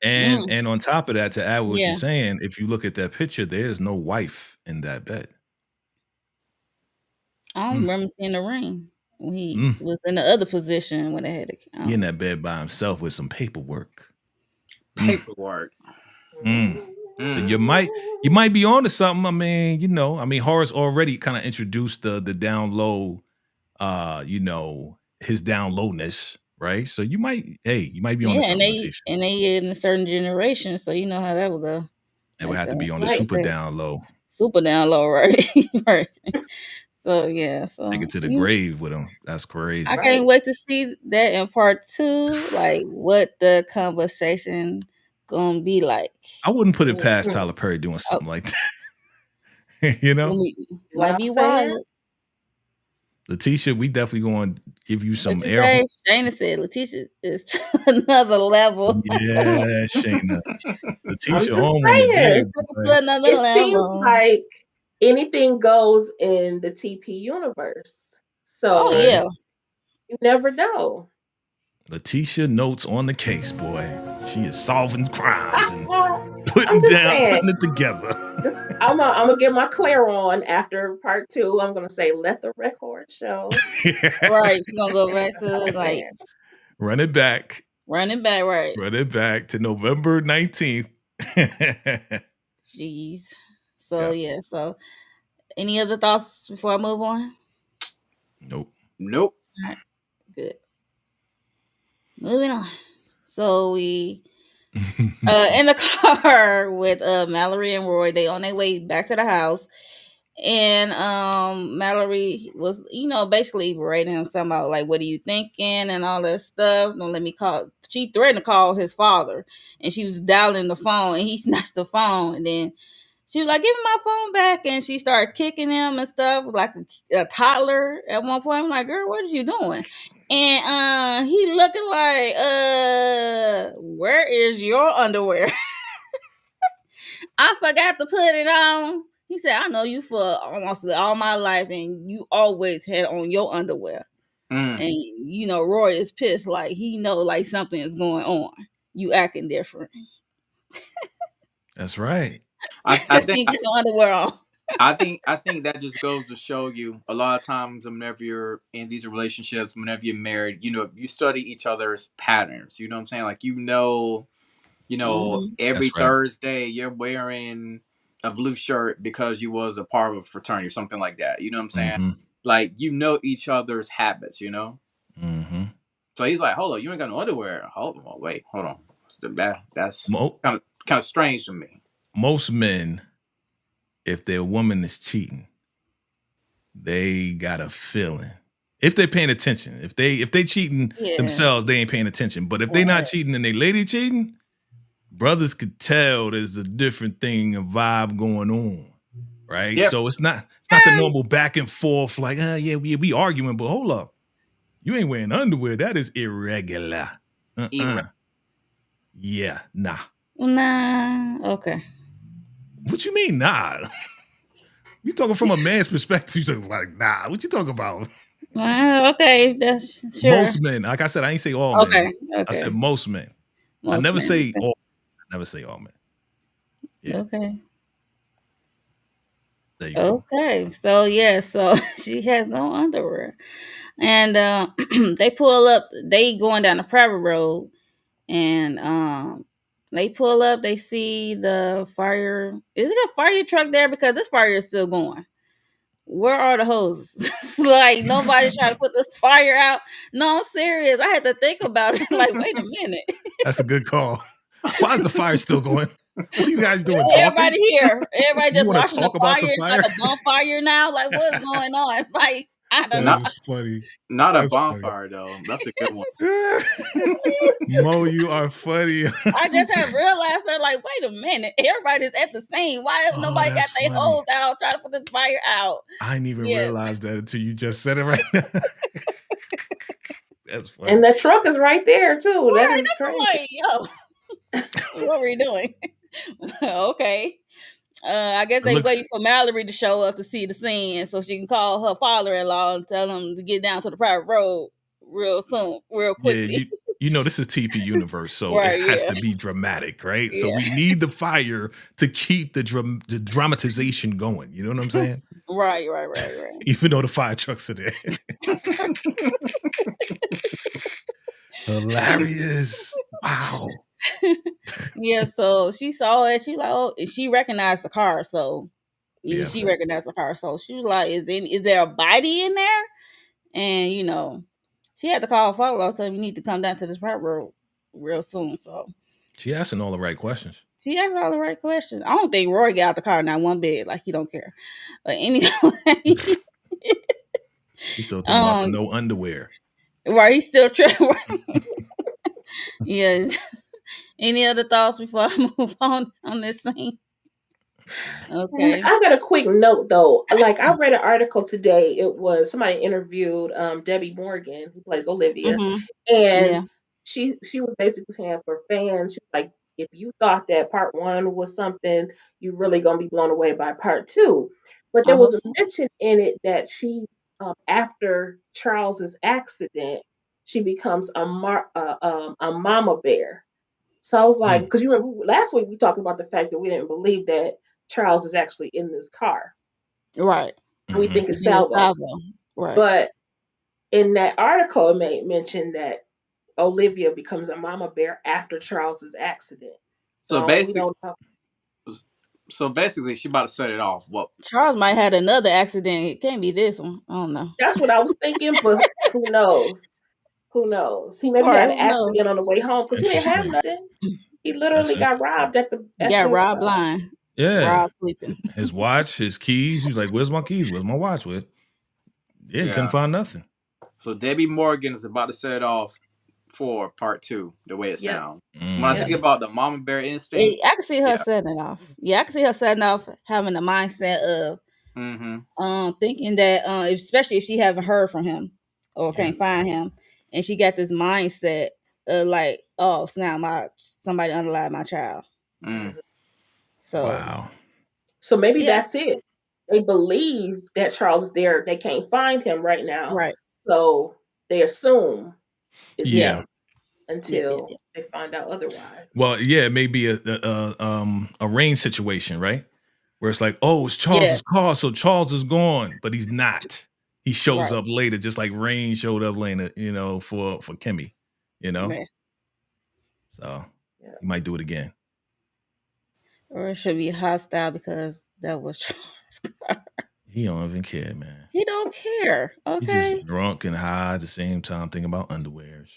[SPEAKER 1] Mm,
[SPEAKER 2] And on top of that, to add what you're
[SPEAKER 1] yeah.
[SPEAKER 2] saying, if you look at that picture, there's no wife in that bed.
[SPEAKER 1] I don't
[SPEAKER 2] Hmm.
[SPEAKER 1] remember seeing the ring. when he
[SPEAKER 2] Mm.
[SPEAKER 1] was in the other position when they had to.
[SPEAKER 2] He in that bed by himself with some paperwork. Mm.
[SPEAKER 4] Paperwork.
[SPEAKER 2] Mm. So
[SPEAKER 4] Mm.
[SPEAKER 2] you might be on to something. I mean, horror's already kind of introduced the down low, his down lowness, right? So you might be on to
[SPEAKER 1] Yeah, and
[SPEAKER 2] something,
[SPEAKER 1] they
[SPEAKER 2] Letitia.
[SPEAKER 1] and they in a certain generation, so you know how that would go.
[SPEAKER 2] It would
[SPEAKER 1] Like
[SPEAKER 2] have to be on the
[SPEAKER 1] Tisha
[SPEAKER 3] Right.
[SPEAKER 2] super
[SPEAKER 1] said,
[SPEAKER 2] down low.
[SPEAKER 1] super down low, right? Right. So yeah,
[SPEAKER 2] Take
[SPEAKER 1] so
[SPEAKER 2] it to the grave with him. That's
[SPEAKER 1] I
[SPEAKER 2] crazy.
[SPEAKER 1] can't
[SPEAKER 3] Right.
[SPEAKER 1] wait to see that in part two. Like what the conversation gonna be like.
[SPEAKER 2] I wouldn't put it past
[SPEAKER 3] Hmm.
[SPEAKER 2] Tyler Perry doing
[SPEAKER 1] Oh,
[SPEAKER 2] something like that. You know,
[SPEAKER 3] What
[SPEAKER 1] might
[SPEAKER 3] I'm
[SPEAKER 1] be
[SPEAKER 3] saying?
[SPEAKER 1] wild.
[SPEAKER 2] Letitia, we definitely going to give you
[SPEAKER 1] What
[SPEAKER 2] some
[SPEAKER 1] you
[SPEAKER 2] air
[SPEAKER 1] say?
[SPEAKER 2] horn.
[SPEAKER 1] Shayna said Letitia is to another level.
[SPEAKER 2] Yeah, Shayna.
[SPEAKER 3] I'm
[SPEAKER 2] Letitia
[SPEAKER 3] just
[SPEAKER 2] on one today,
[SPEAKER 3] saying.
[SPEAKER 1] She took it
[SPEAKER 2] boy.
[SPEAKER 1] to another
[SPEAKER 3] It seems
[SPEAKER 1] level.
[SPEAKER 3] like anything goes in the TP universe.
[SPEAKER 1] Oh
[SPEAKER 2] Okay.
[SPEAKER 1] yeah.
[SPEAKER 3] So you never know.
[SPEAKER 2] Letitia notes on the case, boy. She is solving crimes and
[SPEAKER 3] I'm just saying.
[SPEAKER 2] putting it together.
[SPEAKER 3] Just I'm gonna get my clear on after part two. I'm gonna say let the record show.
[SPEAKER 1] Right. She's gonna go back to
[SPEAKER 3] I'm
[SPEAKER 1] like
[SPEAKER 3] saying.
[SPEAKER 2] Run it back.
[SPEAKER 1] running back, right.
[SPEAKER 2] Run it back to November 19th.
[SPEAKER 1] Jeez. So
[SPEAKER 2] Yeah.
[SPEAKER 1] yeah, so any other thoughts before I move on?
[SPEAKER 2] Nope.
[SPEAKER 4] Nope.
[SPEAKER 1] All right, good. Moving on. So we in the car with Mallory and Roy. They on their way back to the house. And Mallory was, basically berating him something about like, what are you thinking and all that stuff. Don't let me call. She threatened to call his father, and she was dialing the phone, and he snatched the phone, and then she was like, "Give me my phone back," and she started kicking him and stuff like a toddler. At one point, I'm like, "Girl, what are you doing?" And he looking like, where is your underwear? I forgot to put it on. He said, I know you for almost all my life, and you always had on your underwear.
[SPEAKER 4] Mm.
[SPEAKER 1] And Roy is pissed, like he know like something is going on. You acting different
[SPEAKER 2] That's right.
[SPEAKER 4] I
[SPEAKER 1] because
[SPEAKER 4] think
[SPEAKER 1] you get your underwear on.
[SPEAKER 4] I think that just goes to show you a lot of times whenever you're in these relationships, whenever you're married, you study each other's patterns. You know what I'm saying? Like
[SPEAKER 1] Hmm.
[SPEAKER 4] every
[SPEAKER 2] That's right.
[SPEAKER 4] Thursday you're wearing a blue shirt because you was a part of a fraternity or something like that. You know what I'm saying?
[SPEAKER 2] Mm-hmm.
[SPEAKER 4] Like each other's habits.
[SPEAKER 2] Mm-hmm.
[SPEAKER 4] So he's like, hold on, you ain't got no underwear. Hold on, wait, hold on. That's
[SPEAKER 2] Mo-
[SPEAKER 4] kind of strange to me.
[SPEAKER 2] most men, if their woman is cheating, they got a feeling. If they're paying attention, if they cheating
[SPEAKER 1] Yeah.
[SPEAKER 2] themselves, they ain't paying attention. But if they not
[SPEAKER 1] Right.
[SPEAKER 2] cheating and they lady cheating, brothers could tell there's a different thing, a vibe going on, right?
[SPEAKER 4] Yep.
[SPEAKER 2] So it's not the normal back and forth like, yeah, we arguing, but hold up, you ain't wearing underwear. That is irregular.
[SPEAKER 4] Era.
[SPEAKER 2] Yeah, nah.
[SPEAKER 1] Nah. Okay.
[SPEAKER 2] What you mean, nah? You talking from a man's perspective? You talking like, nah? What you talking about?
[SPEAKER 1] Well, okay. That's sure.
[SPEAKER 2] Most men, like I said, I ain't say all men.
[SPEAKER 1] Okay.
[SPEAKER 2] I said
[SPEAKER 1] Okay.
[SPEAKER 2] most men. I
[SPEAKER 1] Most
[SPEAKER 2] never
[SPEAKER 1] men.
[SPEAKER 2] say all. I never say all men. Yeah,
[SPEAKER 1] Okay.
[SPEAKER 2] there you go.
[SPEAKER 1] Okay. So yeah. So she has no underwear, and they pull up. They going down the private road, and they pull up. They see the fire. Is it a fire truck there? Because this fire is still going. Where are the hoses? Like nobody trying to put this fire out. No, I'm serious. I had to think about it. Like, wait a minute.
[SPEAKER 2] That's a good call. Why is the fire still going? What are you guys doing? Talking?
[SPEAKER 1] Everybody here. Everybody
[SPEAKER 2] You
[SPEAKER 1] just
[SPEAKER 2] want to
[SPEAKER 1] watching the
[SPEAKER 2] talk about
[SPEAKER 1] fire.
[SPEAKER 2] the
[SPEAKER 1] It's like
[SPEAKER 2] fire?
[SPEAKER 1] a bonfire now. Like, what's going on? Like, I don't
[SPEAKER 2] That
[SPEAKER 1] know.
[SPEAKER 4] Not
[SPEAKER 2] is funny.
[SPEAKER 4] not a
[SPEAKER 2] That's funny.
[SPEAKER 4] bonfire though. That's a good one.
[SPEAKER 2] Mo, you are funny.
[SPEAKER 1] I just have realized that, like, wait a minute, everybody's at the scene. Why have
[SPEAKER 2] Oh,
[SPEAKER 1] nobody got
[SPEAKER 2] that's
[SPEAKER 1] their
[SPEAKER 2] funny.
[SPEAKER 1] hose out trying to put this fire out?
[SPEAKER 2] I didn't even
[SPEAKER 1] Yes.
[SPEAKER 2] realize that until you just said it right now. That's
[SPEAKER 3] And
[SPEAKER 2] funny.
[SPEAKER 3] that truck is right there too. That
[SPEAKER 1] Right.
[SPEAKER 3] is
[SPEAKER 1] I'm
[SPEAKER 3] crazy.
[SPEAKER 1] like, yo, what are we doing? Okay. I guess
[SPEAKER 2] It
[SPEAKER 1] they
[SPEAKER 2] looks,
[SPEAKER 1] waiting for Mallory to show up to see the scene so she can call her father-in-law and tell him to get down to the private road real soon, real
[SPEAKER 2] yeah,
[SPEAKER 1] quickly.
[SPEAKER 2] this is TP universe, so it
[SPEAKER 1] Right,
[SPEAKER 2] has
[SPEAKER 1] yeah.
[SPEAKER 2] to be dramatic, right? So
[SPEAKER 1] Yeah.
[SPEAKER 2] we need the fire to keep the dramatization going. You know what I'm saying?
[SPEAKER 1] Right, right, right, right.
[SPEAKER 2] even though the fire trucks are there. Hilarious. Wow.
[SPEAKER 1] Yeah, so she saw it. She like, oh, she recognized the car. So even
[SPEAKER 2] Yeah.
[SPEAKER 1] she recognized the car. So she was like, is there a body in there? And she had to call Follow. Tell him you need to come down to this part real soon. So
[SPEAKER 2] She asking all the right questions.
[SPEAKER 1] she asked all the right questions. I don't think Roy got out the car not one bit. Like he don't care. But anyway,
[SPEAKER 2] He's still thinking about the
[SPEAKER 1] um,
[SPEAKER 2] no underwear.
[SPEAKER 1] right, he's still tripping. Yeah. Any other thoughts before I move on this scene? Okay.
[SPEAKER 3] I got a quick note though. Like I read an article today. It was somebody interviewed Debbie Morgan, who plays Olivia,
[SPEAKER 1] Mm-hmm.
[SPEAKER 3] and
[SPEAKER 1] Yeah.
[SPEAKER 3] she was basically saying for fans, she was like, if you thought that part one was something, you really gonna be blown away by part two. But
[SPEAKER 1] I
[SPEAKER 3] there was
[SPEAKER 1] hope
[SPEAKER 3] a
[SPEAKER 1] so.
[SPEAKER 3] mention in it that she, after Charles's accident, she becomes a mama bear. So I was like,
[SPEAKER 2] Mm.
[SPEAKER 3] because you remember last week we talked about the fact that we didn't believe that Charles is actually in this car.
[SPEAKER 1] Right.
[SPEAKER 3] We
[SPEAKER 2] Hmm.
[SPEAKER 3] think
[SPEAKER 1] You
[SPEAKER 3] it's
[SPEAKER 1] think it's
[SPEAKER 3] Salvo.
[SPEAKER 1] Salvo. Right.
[SPEAKER 3] But in that article, it made mention that Olivia becomes a mama bear after Charles's accident.
[SPEAKER 4] So
[SPEAKER 3] So we
[SPEAKER 4] basic,
[SPEAKER 3] don't know.
[SPEAKER 4] so basically, she about to set it off. Well,
[SPEAKER 1] Charles might have had another accident. It can't be this one. I don't know.
[SPEAKER 3] That's what I was thinking, but who knows? Who knows? He maybe
[SPEAKER 1] Right.
[SPEAKER 3] had an
[SPEAKER 1] Who knows?
[SPEAKER 3] accident on the way home because he didn't have
[SPEAKER 2] Interesting.
[SPEAKER 3] nothing. He
[SPEAKER 2] That's
[SPEAKER 3] literally got
[SPEAKER 2] interesting.
[SPEAKER 3] robbed at the
[SPEAKER 1] You
[SPEAKER 3] at
[SPEAKER 1] got
[SPEAKER 3] the.
[SPEAKER 1] Rob blind.
[SPEAKER 2] Yeah.
[SPEAKER 1] Rob sleeping.
[SPEAKER 2] His watch, his keys. He was like, "Where's my keys? Where's my watch?" With yeah, he couldn't
[SPEAKER 4] yeah.
[SPEAKER 2] find nothing.
[SPEAKER 4] So Debbie Morgan is about to set it off for part two. The way it
[SPEAKER 3] Yep,
[SPEAKER 4] sounds. When I
[SPEAKER 3] yep.
[SPEAKER 4] think
[SPEAKER 2] Mm.
[SPEAKER 4] about the mama bear instinct,
[SPEAKER 1] I can see her
[SPEAKER 4] yeah.
[SPEAKER 1] setting it off. Yeah, I can see her setting off having the mindset of
[SPEAKER 4] Mm-hmm.
[SPEAKER 1] thinking that especially if she haven't heard from him or
[SPEAKER 2] Yeah.
[SPEAKER 1] can't find him, and she got this mindset of like, oh snap, my somebody underlined my child.
[SPEAKER 4] Mm.
[SPEAKER 1] So
[SPEAKER 2] Wow.
[SPEAKER 3] So maybe
[SPEAKER 1] yeah,
[SPEAKER 3] that's it. They believe that Charles is there. They can't find him right now.
[SPEAKER 1] right.
[SPEAKER 3] So they assume it's
[SPEAKER 1] Yeah.
[SPEAKER 2] Yeah.
[SPEAKER 3] him
[SPEAKER 1] Yep, yep,
[SPEAKER 3] until
[SPEAKER 1] yep.
[SPEAKER 3] they find out otherwise.
[SPEAKER 2] Well, yeah, it may be a rain situation, right? Where it's like, oh, it's Charles's
[SPEAKER 1] Yes.
[SPEAKER 2] car, so Charles is gone, but he's not. He shows
[SPEAKER 1] Right.
[SPEAKER 2] up later, just like Rain showed up later, for Kimmy, you know.
[SPEAKER 1] Right.
[SPEAKER 2] So
[SPEAKER 3] Yeah.
[SPEAKER 2] he might do it again.
[SPEAKER 1] Or it should be hostile because that was Charles' car.
[SPEAKER 2] He don't even care, man.
[SPEAKER 1] He don't care.
[SPEAKER 2] He's just
[SPEAKER 1] Okay.
[SPEAKER 2] drunk and high at the same time, thinking about underwears.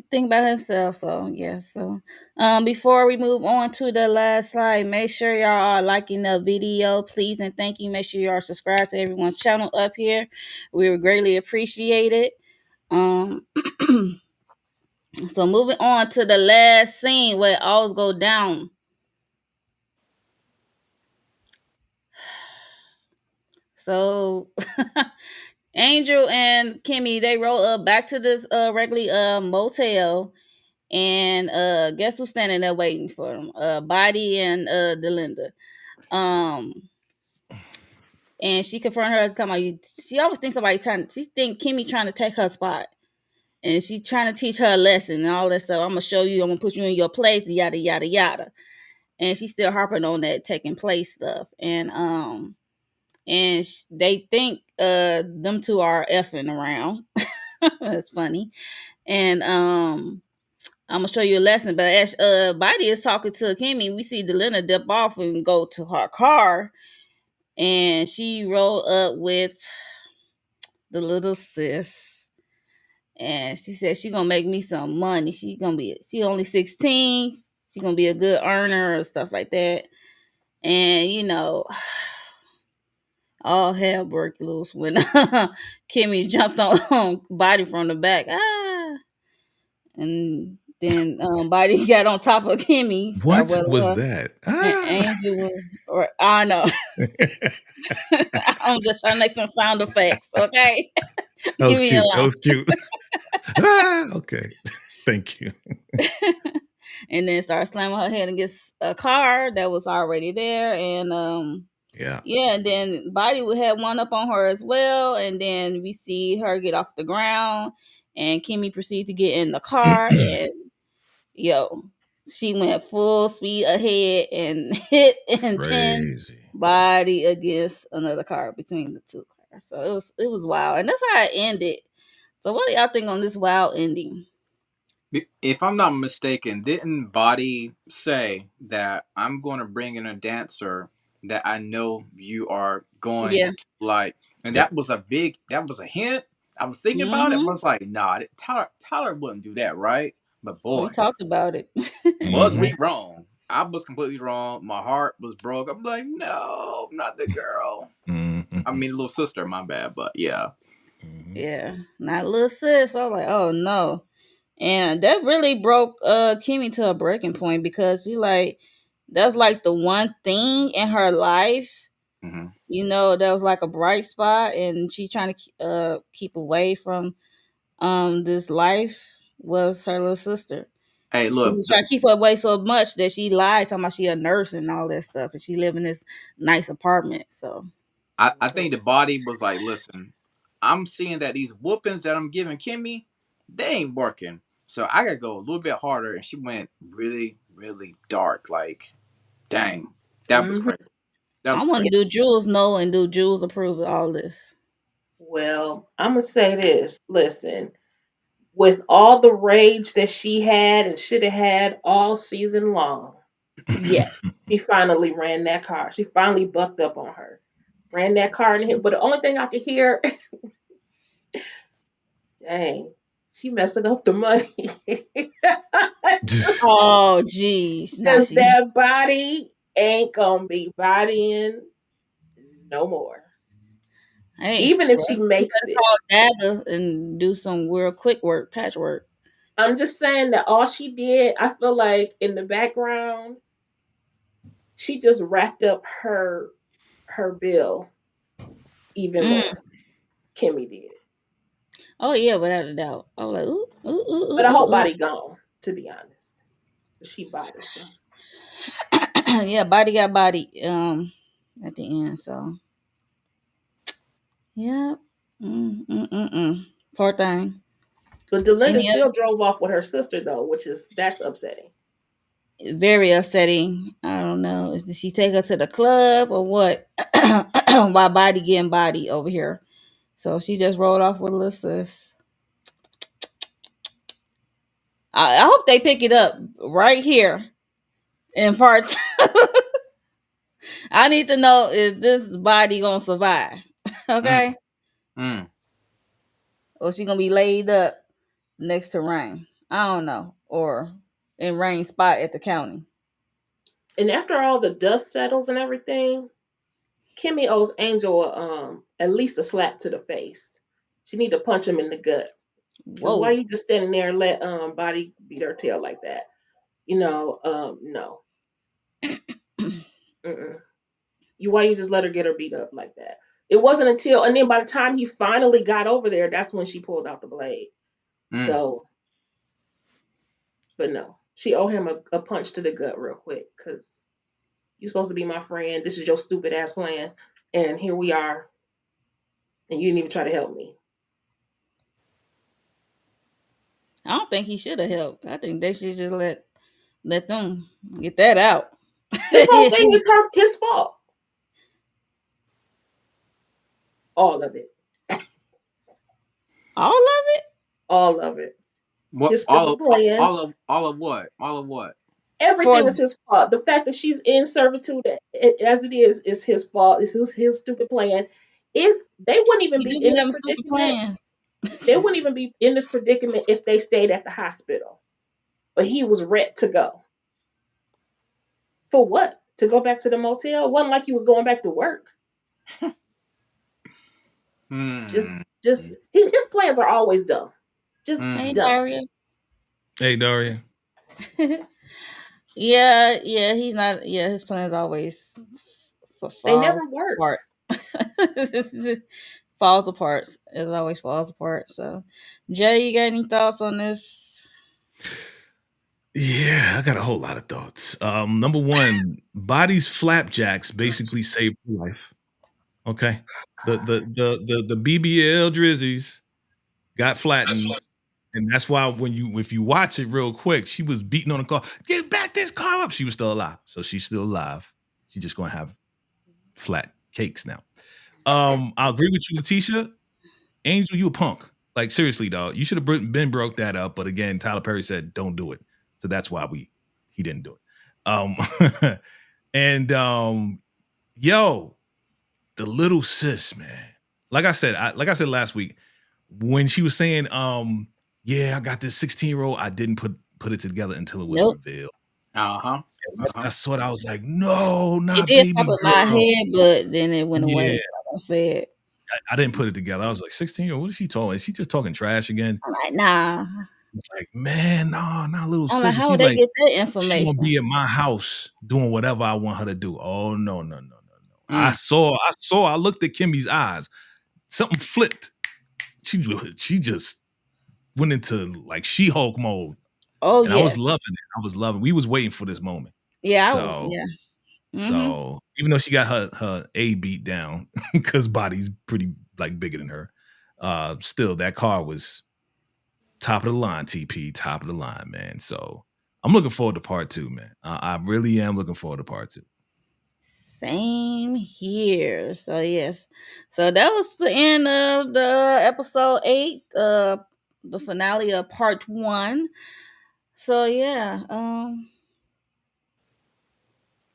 [SPEAKER 1] Think about himself. So yeah. So before we move on to the last slide, make sure y'all are liking the video, please and thank you. Make sure you are subscribed to everyone's channel up here. We would greatly appreciate it. Um so moving on to the last scene where it all go down. So Angel and Kimmy, they roll up back to this regular motel. And guess who's standing there waiting for them? Body and Delinda. Um, and she confronted her as talking about you. She always thinks she think Kimmy trying to take her spot. And she trying to teach her a lesson and all that stuff. I'm gonna show you, I'm gonna put you in your place, yada yada yada. And she's still harping on that taking place stuff. And they think them two are effing around. That's funny. And I'm gonna show you a lesson. But as Body is talking to Kimmy, we see Delina dip off and go to her car, and she roll up with the little sis, and she said she gonna make me some money. She only 16. She gonna be a good earner or stuff like that. And all hell broke loose when Kimmy jumped on Body from the back. Ah, and then Body got on top of Kimmy, start
[SPEAKER 2] What
[SPEAKER 1] with
[SPEAKER 2] was
[SPEAKER 1] her.
[SPEAKER 2] that?
[SPEAKER 1] And
[SPEAKER 2] Ah.
[SPEAKER 1] Angel was, or I know.
[SPEAKER 2] that
[SPEAKER 1] I'm just trying to make some sound effects, okay? Leave
[SPEAKER 2] was
[SPEAKER 1] me
[SPEAKER 2] cute. That
[SPEAKER 1] alone.
[SPEAKER 2] was cute. Okay. Thank you.
[SPEAKER 1] And then start slamming her head against a car that was already there, and
[SPEAKER 2] Yeah.
[SPEAKER 1] yeah, and then Body would have one up on her as well, and then we see her get off the ground, and Kimmy proceed to get in the car, and yo. She went full speed ahead and hit and pinned
[SPEAKER 2] Crazy.
[SPEAKER 1] body against another car between the two cars. So it was wild, and that's how it ended. So what do y'all think on this wild ending?
[SPEAKER 4] If I'm not mistaken, didn't Body say that I'm going to bring in a dancer that I know you are going
[SPEAKER 1] Yeah.
[SPEAKER 4] to like? And
[SPEAKER 2] Yep.
[SPEAKER 4] that was a hint. I was thinking about it. I
[SPEAKER 1] Mm-hmm.
[SPEAKER 4] was like, nah, Tyler wouldn't do that, right? But
[SPEAKER 1] We
[SPEAKER 4] boy,
[SPEAKER 1] talked about it.
[SPEAKER 4] was
[SPEAKER 2] Mm-hmm.
[SPEAKER 4] we wrong? I was completely wrong. My heart was broke. I'm like, no, not the girl. I
[SPEAKER 2] Mm-hmm.
[SPEAKER 4] mean, little sister, my bad. But yeah.
[SPEAKER 2] Mm-hmm.
[SPEAKER 1] Yeah, not little sis. I was like, oh no. And that really broke Kimmy to a breaking point because she like that's like the one thing in her life,
[SPEAKER 4] Hmm.
[SPEAKER 1] that was like a bright spot, and she trying to keep away from this life was her little sister.
[SPEAKER 4] Hey,
[SPEAKER 1] She
[SPEAKER 4] look,
[SPEAKER 1] was trying to keep her away so much that she lied, talking about she a nurse and all that stuff, and she live in this nice apartment. So
[SPEAKER 4] I think the Body was like, listen, I'm seeing that these whoopings that I'm giving Kimmy, they ain't working. So I gotta go a little bit harder. And she went really, really dark. Like, dang, that was
[SPEAKER 3] Hmm.
[SPEAKER 4] crazy. That
[SPEAKER 1] I
[SPEAKER 4] was
[SPEAKER 1] want
[SPEAKER 4] crazy.
[SPEAKER 1] to do Jules know and do Jules approve of all this.
[SPEAKER 3] Well, I'm gonna say this. Listen, with all the rage that she had and should have had all season long, yes, she finally ran that car. She finally bucked up on her, ran that car in the hit. But the only thing I could hear, dang, she messing up the money.
[SPEAKER 1] Oh, geez. Now
[SPEAKER 3] Because
[SPEAKER 1] she.
[SPEAKER 3] that body ain't gonna be bodying no more.
[SPEAKER 1] Hey,
[SPEAKER 3] Even if
[SPEAKER 1] well,
[SPEAKER 3] she
[SPEAKER 1] she
[SPEAKER 3] makes
[SPEAKER 1] better
[SPEAKER 3] it.
[SPEAKER 1] call Dagger and do some real quick work, patchwork.
[SPEAKER 3] I'm just saying that all she did, I feel like in the background, she just racked up her bill even
[SPEAKER 1] Mm.
[SPEAKER 3] more. Kimmy did.
[SPEAKER 1] Oh, yeah, without a doubt. I was like, ooh, ooh, ooh,
[SPEAKER 3] But I hope
[SPEAKER 1] ooh, ooh,
[SPEAKER 3] body gone, to be honest. She body, so
[SPEAKER 1] ooh. Yeah, body got body at the end. So, yeah. Poor thing.
[SPEAKER 3] but Delinda
[SPEAKER 1] Any
[SPEAKER 3] still drove off with her sister though, that's upsetting.
[SPEAKER 1] very upsetting. I don't know. Did she take her to the club or what? Why body getting body over here? So she just rolled off with little sis. I hope they pick it up right here in part two. I need to know is this body gonna survive?
[SPEAKER 4] Mm,
[SPEAKER 1] Okay,
[SPEAKER 4] mm.
[SPEAKER 1] or she gonna be laid up next to Rain? I don't know, or in Rain's spot at the county.
[SPEAKER 3] And after all the dust settles and everything, Kimmy owes Angel at least a slap to the face. She need to punch him in the gut. Cause why
[SPEAKER 1] Whoa.
[SPEAKER 3] you just standing there and let body beat her tail like that? No. Mm-mm. Why you just let her get her beat up like that? It wasn't until and then by the time he finally got over there, that's when she pulled out the blade.
[SPEAKER 4] Mm.
[SPEAKER 3] So, but no, she owed him a punch to the gut real quick because you're supposed to be my friend. This is your stupid ass plan, and here we are, and you didn't even try to help me.
[SPEAKER 1] I don't think he should have helped. I think they should just let them get that out.
[SPEAKER 3] This whole thing is his fault, all of it,
[SPEAKER 1] All of it
[SPEAKER 3] all of it.
[SPEAKER 4] What?
[SPEAKER 3] His stupid plan.
[SPEAKER 4] All of what? All of what?
[SPEAKER 1] for
[SPEAKER 3] Everything is his fault. The fact that she's in servitude as it is his fault. It's his stupid plan. If they wouldn't even
[SPEAKER 1] he
[SPEAKER 3] be
[SPEAKER 1] do
[SPEAKER 3] in
[SPEAKER 1] be
[SPEAKER 3] this
[SPEAKER 1] having stupid
[SPEAKER 3] predicament,
[SPEAKER 1] plans.
[SPEAKER 3] they wouldn't even be in this predicament if they stayed at the hospital. But he was ready to go. For what? To go back to the motel? It wasn't like he was going back to work. Just
[SPEAKER 4] Hmm.
[SPEAKER 3] just his plans are always dumb. Just
[SPEAKER 1] Hey,
[SPEAKER 4] Hmm.
[SPEAKER 3] dumb.
[SPEAKER 1] Daria.
[SPEAKER 2] Hey, Daria.
[SPEAKER 1] Yeah, yeah, he's not. Yeah, his plans always
[SPEAKER 3] They never
[SPEAKER 1] falls
[SPEAKER 3] work.
[SPEAKER 1] apart. Falls apart. It always falls apart. So, Jay, you got any thoughts on this?
[SPEAKER 2] Yeah, I got a whole lot of thoughts. Number one, Body's flapjacks basically saved her life. Okay. The BBL drizzies got flattened. And that's why if you watch it real quick, she was beating on the car. Get back this car up. She was still alive. So she's still alive. She's just gonna have flat cakes now. I agree with you, Letitia. Angel, you a punk. Like seriously, dog. You should have been broke that up. But again, Tyler Perry said don't do it. So that's why he didn't do it. And yo, the little sis, man. Like I said last week, when she was saying, yeah, I got this 16-year-old, I didn't put it together until it was
[SPEAKER 1] Nope.
[SPEAKER 2] revealed.
[SPEAKER 4] Uh huh.
[SPEAKER 2] And
[SPEAKER 4] Uh
[SPEAKER 2] once
[SPEAKER 4] huh.
[SPEAKER 2] I saw it, I was like, no,
[SPEAKER 1] It
[SPEAKER 2] not
[SPEAKER 1] did pop
[SPEAKER 2] baby
[SPEAKER 1] in my
[SPEAKER 2] girl.
[SPEAKER 1] head, but then it went away.
[SPEAKER 2] Yeah,
[SPEAKER 1] Like I said,
[SPEAKER 2] I didn't put it together. I was like, 16-year-old, what is she talking? Is she just talking trash again?
[SPEAKER 1] I'm like, nah.
[SPEAKER 2] It's like, man, no, not little
[SPEAKER 1] I'm like,
[SPEAKER 2] sister.
[SPEAKER 1] how would
[SPEAKER 2] She's
[SPEAKER 1] they
[SPEAKER 2] like,
[SPEAKER 1] get that
[SPEAKER 2] she gonna
[SPEAKER 1] information?
[SPEAKER 2] be at my house doing whatever I want her to do. Oh no, no, no, no, no.
[SPEAKER 4] Mm.
[SPEAKER 2] I looked at Kimmy's eyes. Something flipped. She just went into like She-Hulk mode.
[SPEAKER 1] Oh
[SPEAKER 2] And I was
[SPEAKER 1] yes,
[SPEAKER 2] loving it. I was loving. We was waiting for this moment.
[SPEAKER 1] yeah, I was,
[SPEAKER 2] So
[SPEAKER 1] yeah. Mm-hmm.
[SPEAKER 2] so even though she got her A beat down because body's pretty like bigger than her, still that car was top of the line. TP top of the line, man. So I'm looking forward to part two, man. I really am looking forward to part two.
[SPEAKER 1] Same here. So yes, so that was the end of the episode 8, the finale of part 1. So yeah, I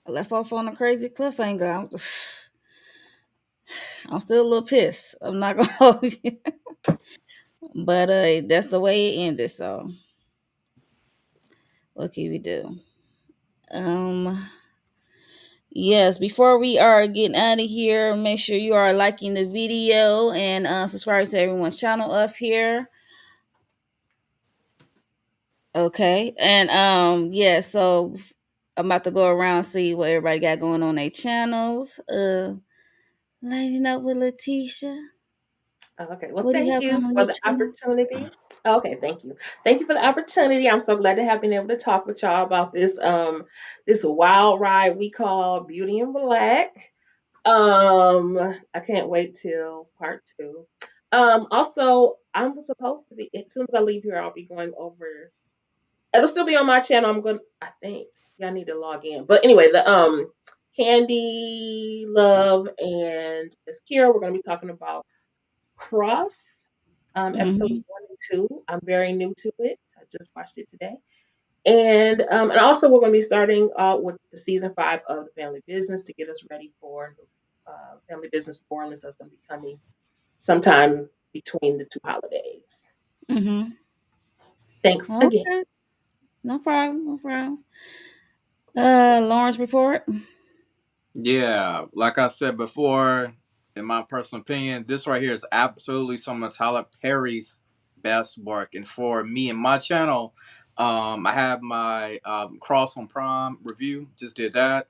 [SPEAKER 1] left off on a crazy cliffhanger. I'm still a little pissed. I'm not gonna hold you, but that's the way it ended. So what can we do? Um, yes. Before we are getting out of here, make sure you are liking the video and subscribe to everyone's channel up here. Okay, and yeah. So I'm about to go around and see what everybody got going on their channels. Lighting up with Letitia.
[SPEAKER 3] Okay, well,
[SPEAKER 1] What do you
[SPEAKER 3] thank
[SPEAKER 1] have
[SPEAKER 3] you
[SPEAKER 1] going on
[SPEAKER 3] for
[SPEAKER 1] your
[SPEAKER 3] the
[SPEAKER 1] channel?
[SPEAKER 3] opportunity. Okay, thank you. Thank you for the opportunity. I'm so glad to have been able to talk with y'all about this wild ride we call Beauty in Black. I can't wait till part 2. Also, I'm supposed to be as soon as I leave here, I'll be going over. It'll still be on my channel. I think y'all need to log in. But anyway, the Candy, Love, and Miss Kira, we're gonna be talking about Cross, episodes
[SPEAKER 1] Mm-hmm.
[SPEAKER 3] 1 and 2. I'm very new to it. I just watched it today. And also we're going to be starting with the season 5 of the Family Business to get us ready for Family Business New Orleans that's going to be coming sometime between the 2 holidays.
[SPEAKER 1] Mm-hmm.
[SPEAKER 3] Thanks again.
[SPEAKER 1] Okay. No problem. No problem. Lawrence report.
[SPEAKER 4] Yeah, like I said before, in my personal opinion, this right here is absolutely some of Tyler Perry's best work. And for me and my channel, I have my Cross on Prime review. Just did that.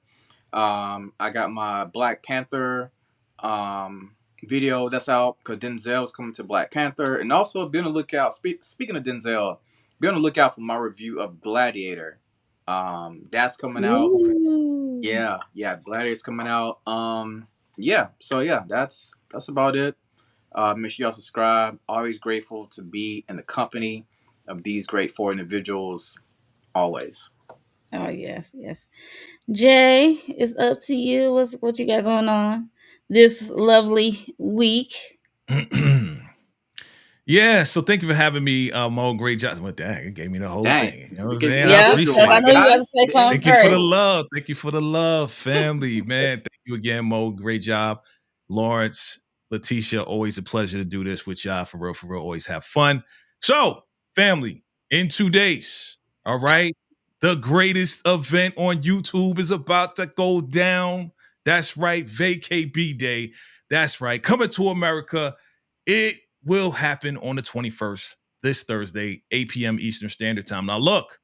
[SPEAKER 4] I got my Black Panther um, video that's out because Denzel is coming to Black Panther, and also be on the lookout. Speaking of Denzel, be on the lookout for my review of Gladiator. That's coming out.
[SPEAKER 1] Ooh.
[SPEAKER 4] Yeah, yeah, Gladiator's coming out. Yeah, so yeah, that's about it. Make sure y'all subscribe. Always grateful to be in the company of these great 4 individuals. Always.
[SPEAKER 1] Oh yes, yes. Jay, it's up to you. What you got going on this lovely week?
[SPEAKER 2] Yeah, so thank you for having me, Mo. Great job. Well, dang, it gave me the whole
[SPEAKER 4] Dang,
[SPEAKER 2] thing. You know what I'm
[SPEAKER 4] the
[SPEAKER 2] saying? I
[SPEAKER 1] Yeah,
[SPEAKER 4] individual,
[SPEAKER 2] appreciate
[SPEAKER 1] because I
[SPEAKER 4] my
[SPEAKER 2] it,
[SPEAKER 1] know you
[SPEAKER 2] man.
[SPEAKER 1] got
[SPEAKER 4] guy,
[SPEAKER 1] to say
[SPEAKER 4] the
[SPEAKER 1] something
[SPEAKER 2] Thank you for the
[SPEAKER 1] first.
[SPEAKER 4] individual.
[SPEAKER 2] love. Thank you for the love, family, man. Thank you again, Mo. Great job. Lawrence, Letitia, always a pleasure to do this with y'all. For real, for real. Always have fun. So, family, in 2 days, all right, the greatest event on YouTube is about to go down. That's right, Vacay B Day. That's right. Coming to America. It will happen on the 21st, this Thursday, 8 p.m. Eastern Standard Time. Now, look,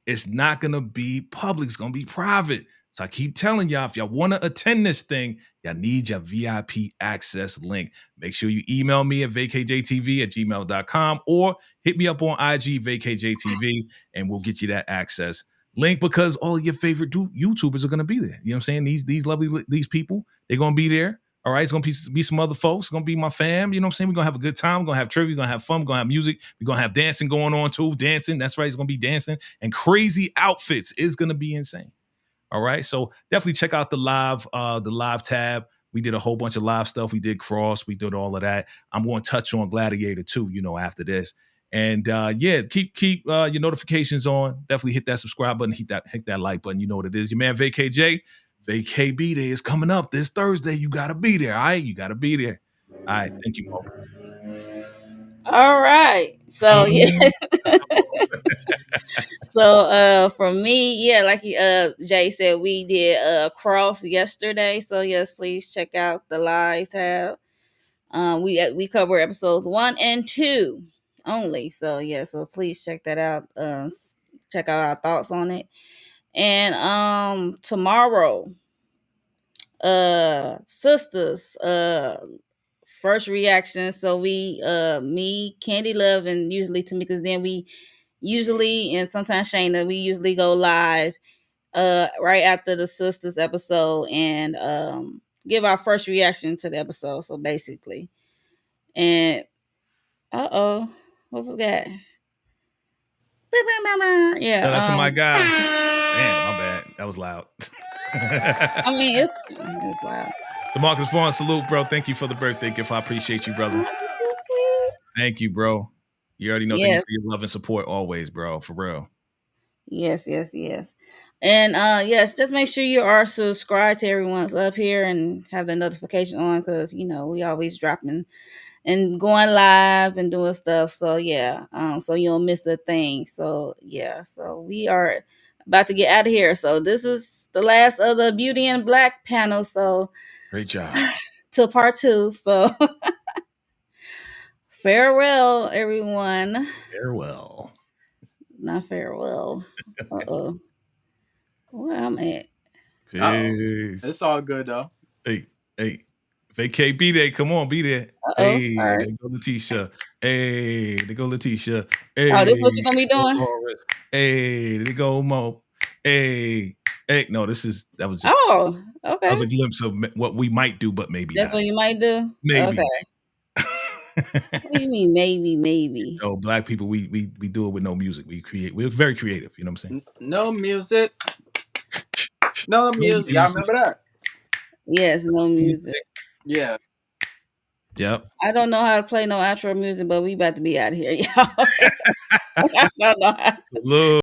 [SPEAKER 2] it's not going to be public. It's going to be private. So I keep telling y'all, if y'all want to attend this thing, y'all need your VIP access link. Make sure you email me at vacjtv@gmail.com or hit me up on IG, vacjtv, and we'll get you that access link because all of your favorite YouTubers are going to be there. You know what I'm saying? These lovely, these people, they're going to be there. All right, it's gonna be some other folks. It's gonna be my fam. You know what I'm saying? We're gonna have a good time. We're gonna have trivia. We're gonna have fun. We're gonna have music. We're gonna have dancing going on too. Dancing. That's right. It's gonna be dancing and crazy outfits. Is gonna be insane. All right. So definitely check out the live tab. We did a whole bunch of live stuff. We did cross. We did all of that. I'm going to touch on Gladiator too, after this. And yeah, keep your notifications on. Definitely hit that subscribe button, hit that like button. You know what it is. Your man Vacay J. Vacay B Day is coming up this Thursday. You gotta be there. All right. You gotta be there. All right. Thank you, Mo.
[SPEAKER 1] All right. So yeah.
[SPEAKER 2] Mm.
[SPEAKER 1] So for me, yeah, like Jay said, we did cross yesterday. So yes, please check out the live tab. We cover episodes 1 and 2 only. So yeah, so please check that out. Check out our thoughts on it. And tomorrow, sisters, first reaction. So we me, Candy Love, and usually Tamika's, then we usually, and sometimes Shayna, we usually go live right after the sisters episode and give our first reaction to the episode. So basically. And what was that?
[SPEAKER 2] No, that's
[SPEAKER 1] Yeah,
[SPEAKER 2] my guy. Damn, my bad. That was loud.
[SPEAKER 1] I mean it's loud.
[SPEAKER 2] DeMarcus Vaughn, salute, bro. Thank you for the birthday gift. I appreciate you,
[SPEAKER 1] Oh,
[SPEAKER 2] brother.
[SPEAKER 1] that's so sweet.
[SPEAKER 2] Thank you, bro. You already know. Thank you
[SPEAKER 1] Yes,
[SPEAKER 2] for your love and support always, bro. For real.
[SPEAKER 1] yes. And yes, just make sure you are subscribed to everyone's up here and have the notification on, because we always dropping and going live and doing stuff. So yeah, so you don't miss a thing. So yeah, so we are about to get out of here. So this is the last of the Beauty and Black panel. So
[SPEAKER 2] Great job.
[SPEAKER 1] to part 2. So farewell, everyone.
[SPEAKER 2] Farewell.
[SPEAKER 1] Not farewell. Uh-oh. Where I'm at.
[SPEAKER 4] Oh,
[SPEAKER 2] Peace.
[SPEAKER 4] it's all good though.
[SPEAKER 2] Hey, hey. Vacay B Day. Come on, be there.
[SPEAKER 1] Uh-oh.
[SPEAKER 2] Hey,
[SPEAKER 1] Sorry.
[SPEAKER 2] there go Letitia. Hey, there go Letitia.
[SPEAKER 1] Oh,
[SPEAKER 2] Hey,
[SPEAKER 1] this what you gonna be
[SPEAKER 2] there go
[SPEAKER 1] doing?
[SPEAKER 2] Horace. Hey, there go Mo. Hey, hey. No, that was
[SPEAKER 1] Oh,
[SPEAKER 2] that
[SPEAKER 1] okay.
[SPEAKER 2] was a glimpse of what we might do, but maybe
[SPEAKER 1] That's
[SPEAKER 2] not.
[SPEAKER 1] what you might do?
[SPEAKER 2] Maybe.
[SPEAKER 1] Okay. What do you mean maybe?
[SPEAKER 2] No, black people, we do it with no music. We're very creative. You know what I'm saying?
[SPEAKER 4] No music. No
[SPEAKER 2] No
[SPEAKER 4] music. Y'all
[SPEAKER 2] music.
[SPEAKER 4] remember that?
[SPEAKER 1] Yes, no music.
[SPEAKER 4] Yeah.
[SPEAKER 2] Yep.
[SPEAKER 1] I don't know how to play no outro music, but we about to be out of here, y'all. I don't know how.
[SPEAKER 2] Look.